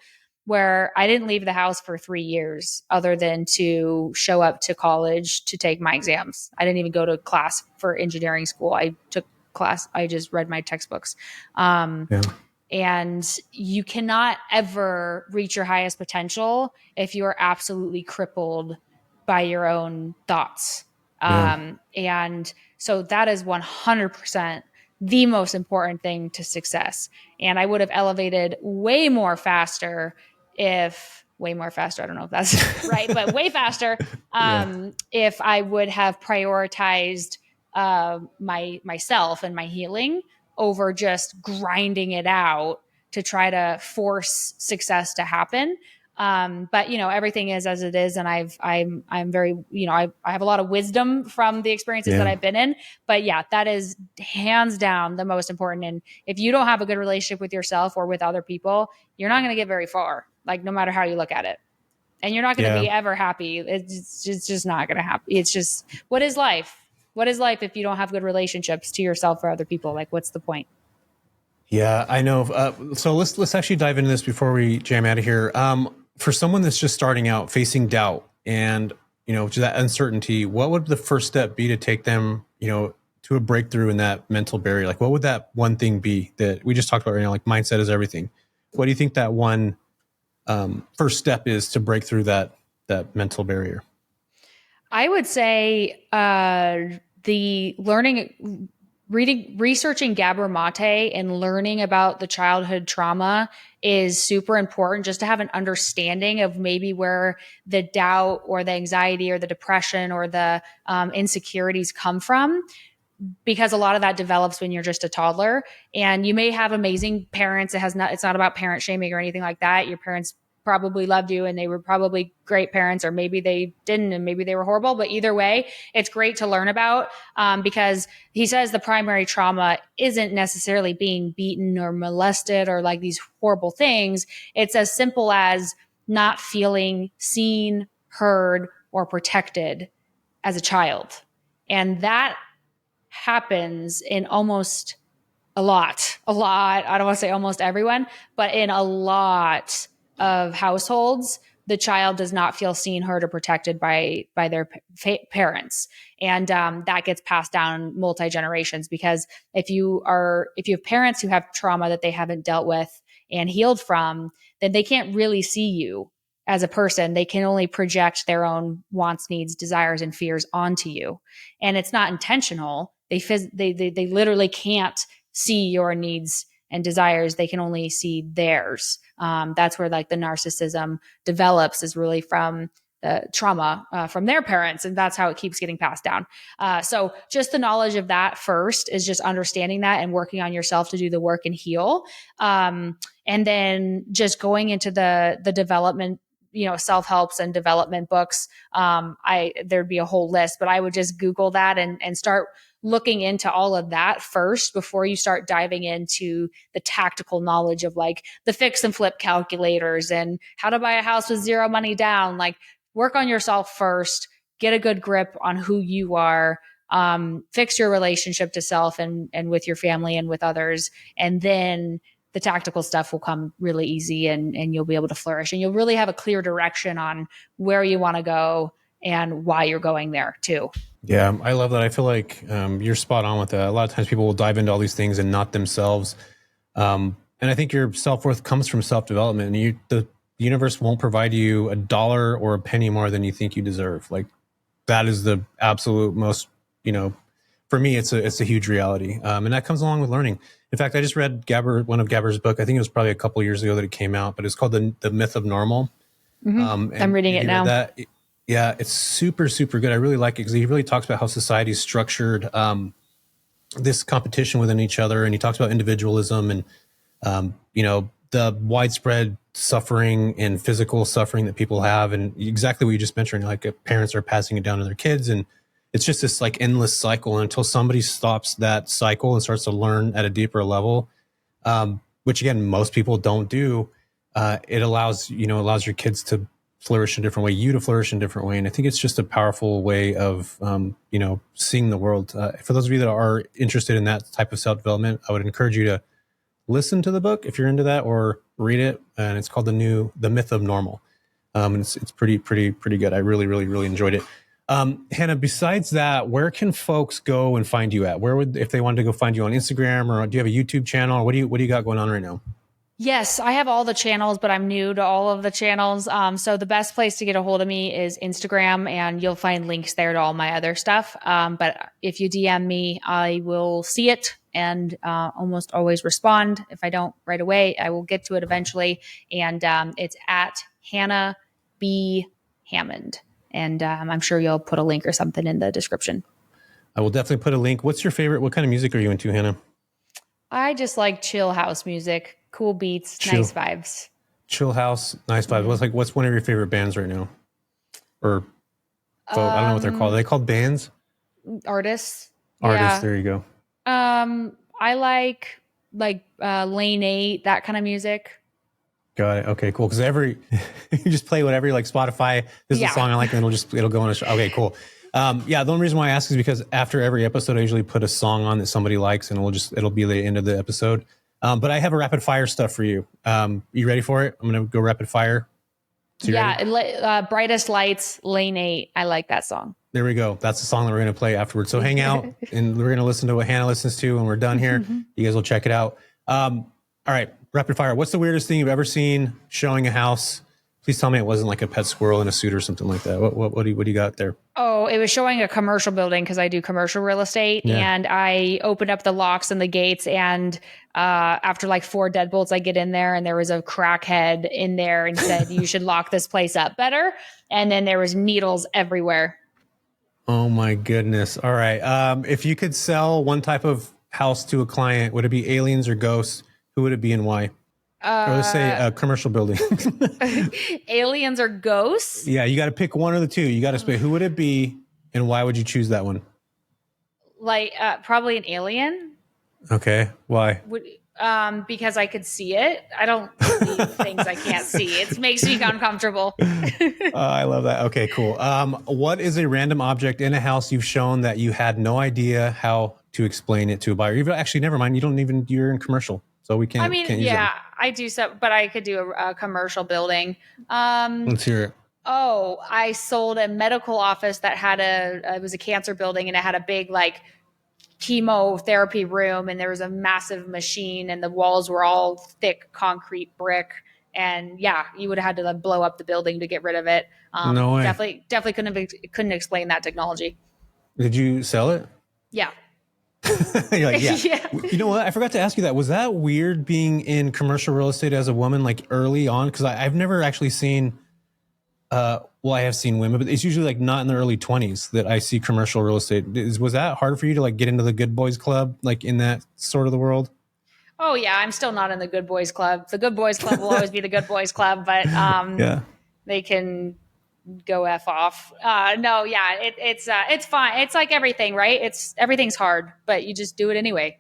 Speaker 2: where I didn't leave the house for 3 years other than to show up to college to take my exams. I didn't even go to class for engineering school. I took class. I just read my textbooks. And you cannot ever reach your highest potential if you are absolutely crippled by your own thoughts. And so that is 100% the most important thing to success. And I would have elevated way more faster, I don't know if that's right, but way faster if I would have prioritized myself and my healing over just grinding it out to try to force success to happen. But everything is as it is. And I'm very, I have a lot of wisdom from the experiences that I've been in, but yeah, that is hands down the most important. And if you don't have a good relationship with yourself or with other people, you're not going to get very far, like, no matter how you look at it. And you're not going to be ever happy. It's just not going to happen. It's just, what is life? What is life if you don't have good relationships to yourself or other people? Like, what's the point?
Speaker 1: Yeah, I know. So let's actually dive into this before we jam out of here. For someone that's just starting out, facing doubt and, just that uncertainty, what would the first step be to take them, to a breakthrough in that mental barrier? Like, what would that one thing be that we just talked about right now? Like, mindset is everything. What do you think that one first step is to break through that mental barrier?
Speaker 2: I would say the learning, researching Gabor Mate and learning about the childhood trauma is super important, just to have an understanding of maybe where the doubt or the anxiety or the depression or the insecurities come from, because a lot of that develops when you're just a toddler. And you may have amazing parents. It's not about parent shaming or anything like that. Your parents probably loved you and they were probably great parents, or maybe they didn't and maybe they were horrible. But either way, it's great to learn about, because he says the primary trauma isn't necessarily being beaten or molested or like these horrible things. It's as simple as not feeling seen, heard, or protected as a child. And that happens in almost a lot. I don't want to say almost everyone, but in a lot of households, the child does not feel seen, heard, or protected by their parents. And that gets passed down multi generations, because if you have parents who have trauma that they haven't dealt with and healed from, then they can't really see you as a person. They can only project their own wants, needs, desires, and fears onto you. And it's not intentional. They literally can't see your needs and desires. They can only see theirs. That's where like the narcissism develops, is really from the trauma from their parents. And that's how it keeps getting passed down. So just the knowledge of that first is just understanding that and working on yourself to do the work and heal. And then just going into the development, self-helps and development books. There'd be a whole list, but I would just Google that and start looking into all of that first before you start diving into the tactical knowledge of like the fix and flip calculators and how to buy a house with zero money down. Like, work on yourself first, get a good grip on who you are, fix your relationship to self and with your family and with others. And then the tactical stuff will come really easy, and you'll be able to flourish, and you'll really have a clear direction on where you want to go and why you're going there too.
Speaker 1: Yeah, I love that. I feel like you're spot on with that. A lot of times people will dive into all these things and not themselves. And I think your self-worth comes from self-development, and the universe won't provide you a dollar or a penny more than you think you deserve. Like, that is the absolute most, for me, it's a huge reality. And that comes along with learning. In fact, I just read one of Gabor's book. I think it was probably a couple of years ago that it came out, but it's called The Myth of Normal.
Speaker 2: Mm-hmm. I'm reading it now.
Speaker 1: Yeah, it's super, super good. I really like it because he really talks about how society is structured, this competition within each other. And he talks about individualism and, the widespread suffering and physical suffering that people have. And exactly what you just mentioned, like parents are passing it down to their kids. And it's just this like endless cycle until somebody stops that cycle and starts to learn at a deeper level, which again, most people don't do. It allows your kids to flourish in a different way, you to flourish in a different way. And I think it's just a powerful way of, seeing the world. For those of you that are interested in that type of self-development, I would encourage you to listen to the book if you're into that, or read it. And it's called The Myth of Normal. And it's pretty good. I really, really, really enjoyed it. Hannah, besides that, where can folks go and find you at? If they wanted to go find you on Instagram, or do you have a YouTube channel, or what do you got going on right now?
Speaker 2: Yes, I have all the channels, but I'm new to all of the channels. So the best place to get a hold of me is Instagram, and you'll find links there to all my other stuff. But if you DM me, I will see it and almost always respond. If I don't right away, I will get to it eventually. And it's at Hannah B. Hammond. And I'm sure you'll put a link or something in the description.
Speaker 1: I will definitely put a link. What kind of music are you into, Hannah?
Speaker 2: I just like chill house music. Cool beats, nice vibes.
Speaker 1: Chill house, nice vibes.
Speaker 2: Mm-hmm.
Speaker 1: What's one of your favorite bands right now? Or I don't know what they're called. Are they called bands?
Speaker 2: Artists.
Speaker 1: Yeah. There you go.
Speaker 2: I like Lane 8, that kind of music.
Speaker 1: Got it. Okay, cool. Because you just play whatever, like Spotify. This is a song I like, and it'll go on a show. Okay, cool. The only reason why I ask is because after every episode, I usually put a song on that somebody likes, and it'll be the end of the episode. But I have a rapid fire stuff for you. You ready for it? I'm going to go rapid fire.
Speaker 2: Brightest Lights, Lane 8. I like that song.
Speaker 1: There we go. That's the song that we're going to play afterwards. So hang out and we're going to listen to what Hannah listens to when we're done here. You guys will check it out. All right. Rapid fire. What's the weirdest thing you've ever seen showing a house Please tell me it wasn't like a pet squirrel in a suit or something like that. What do you got there?
Speaker 2: Oh, it was showing a commercial building because I do commercial real estate, and I opened up the locks and the gates, and after like 4 deadbolts, I get in there, and there was a crackhead in there and said, "You should lock this place up better." And then there was needles everywhere.
Speaker 1: Oh my goodness! All right, if you could sell one type of house to a client, would it be aliens or ghosts? Who would it be and why? Or let's say a commercial building.
Speaker 2: Aliens or ghosts?
Speaker 1: Yeah, you got to pick one of the two. You got to say who would it be and why would you choose that one?
Speaker 2: Like probably an alien.
Speaker 1: Okay, why?
Speaker 2: Because I could see it. I don't believe things I can't see. It makes me uncomfortable.
Speaker 1: I love that. Okay, cool. What is a random object in a house you've shown that you had no idea how to explain it to a buyer? Actually, never mind. You're in commercial. So we can't.
Speaker 2: I mean,
Speaker 1: can't use
Speaker 2: yeah,
Speaker 1: that.
Speaker 2: I do so, but I could do a commercial building.
Speaker 1: Let's hear it.
Speaker 2: Oh, I sold a medical office that had it was a cancer building, and it had a big like chemotherapy room, and there was a massive machine, and the walls were all thick concrete brick. And yeah, you would have had to like, blow up the building to get rid of it.
Speaker 1: No way.
Speaker 2: Definitely couldn't explain that technology.
Speaker 1: Did you sell it?
Speaker 2: Yeah.
Speaker 1: You're like, yeah.
Speaker 2: Yeah.
Speaker 1: You know what? I forgot to ask you that. Was that weird being in commercial real estate as a woman, like early on? Because I've never actually seen, I have seen women, but it's usually like not in the early 20s that I see commercial real estate. Was that hard for you to like get into the good boys club, like in that sort of the world?
Speaker 2: Oh yeah, I'm still not in the good boys club. The good boys club will always be the good boys club, but
Speaker 1: yeah,
Speaker 2: they can go F off. No, yeah, it's fine. It's like everything, right? Everything's hard, but you just do it anyway.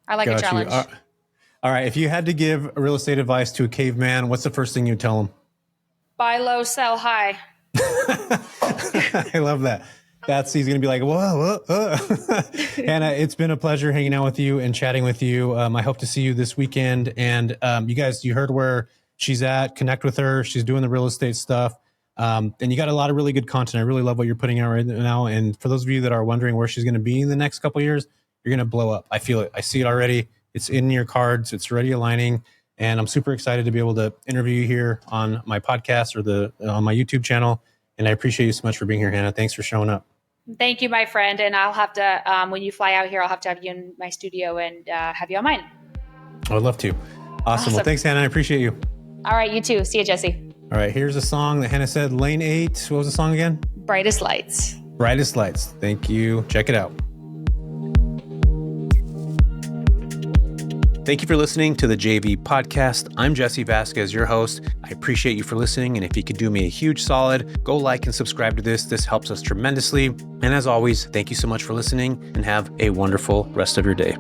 Speaker 2: I like a challenge.
Speaker 1: All right. If you had to give real estate advice to a caveman, what's the first thing you'd tell him?
Speaker 2: Buy low, sell high.
Speaker 1: I love that. He's going to be like, whoa. Hannah, it's been a pleasure hanging out with you and chatting with you. I hope to see you this weekend. And you guys, you heard where she's at. Connect with her. She's doing the real estate stuff. And you got a lot of really good content. I really love what you're putting out right now. And for those of you that are wondering where she's going to be in the next couple of years, you're going to blow up. I feel it. I see it already. It's in your cards. It's already aligning. And I'm super excited to be able to interview you here on my podcast or on my YouTube channel. And I appreciate you so much for being here, Hannah. Thanks for showing up.
Speaker 2: Thank you, my friend. And I'll have to, when you fly out here, I'll have to have you in my studio and have you on mine.
Speaker 1: I would love to. Awesome. Well, thanks, Hannah. I appreciate you.
Speaker 2: All right. You too. See you, Jesse.
Speaker 1: All right. Here's a song that Hannah said, Lane 8. What was the song again?
Speaker 2: Brightest Lights.
Speaker 1: Brightest Lights. Thank you. Check it out. Thank you for listening to the JV podcast. I'm Jesse Vasquez, your host. I appreciate you for listening. And if you could do me a huge solid, go like and subscribe to this. This helps us tremendously. And as always, thank you so much for listening and have a wonderful rest of your day.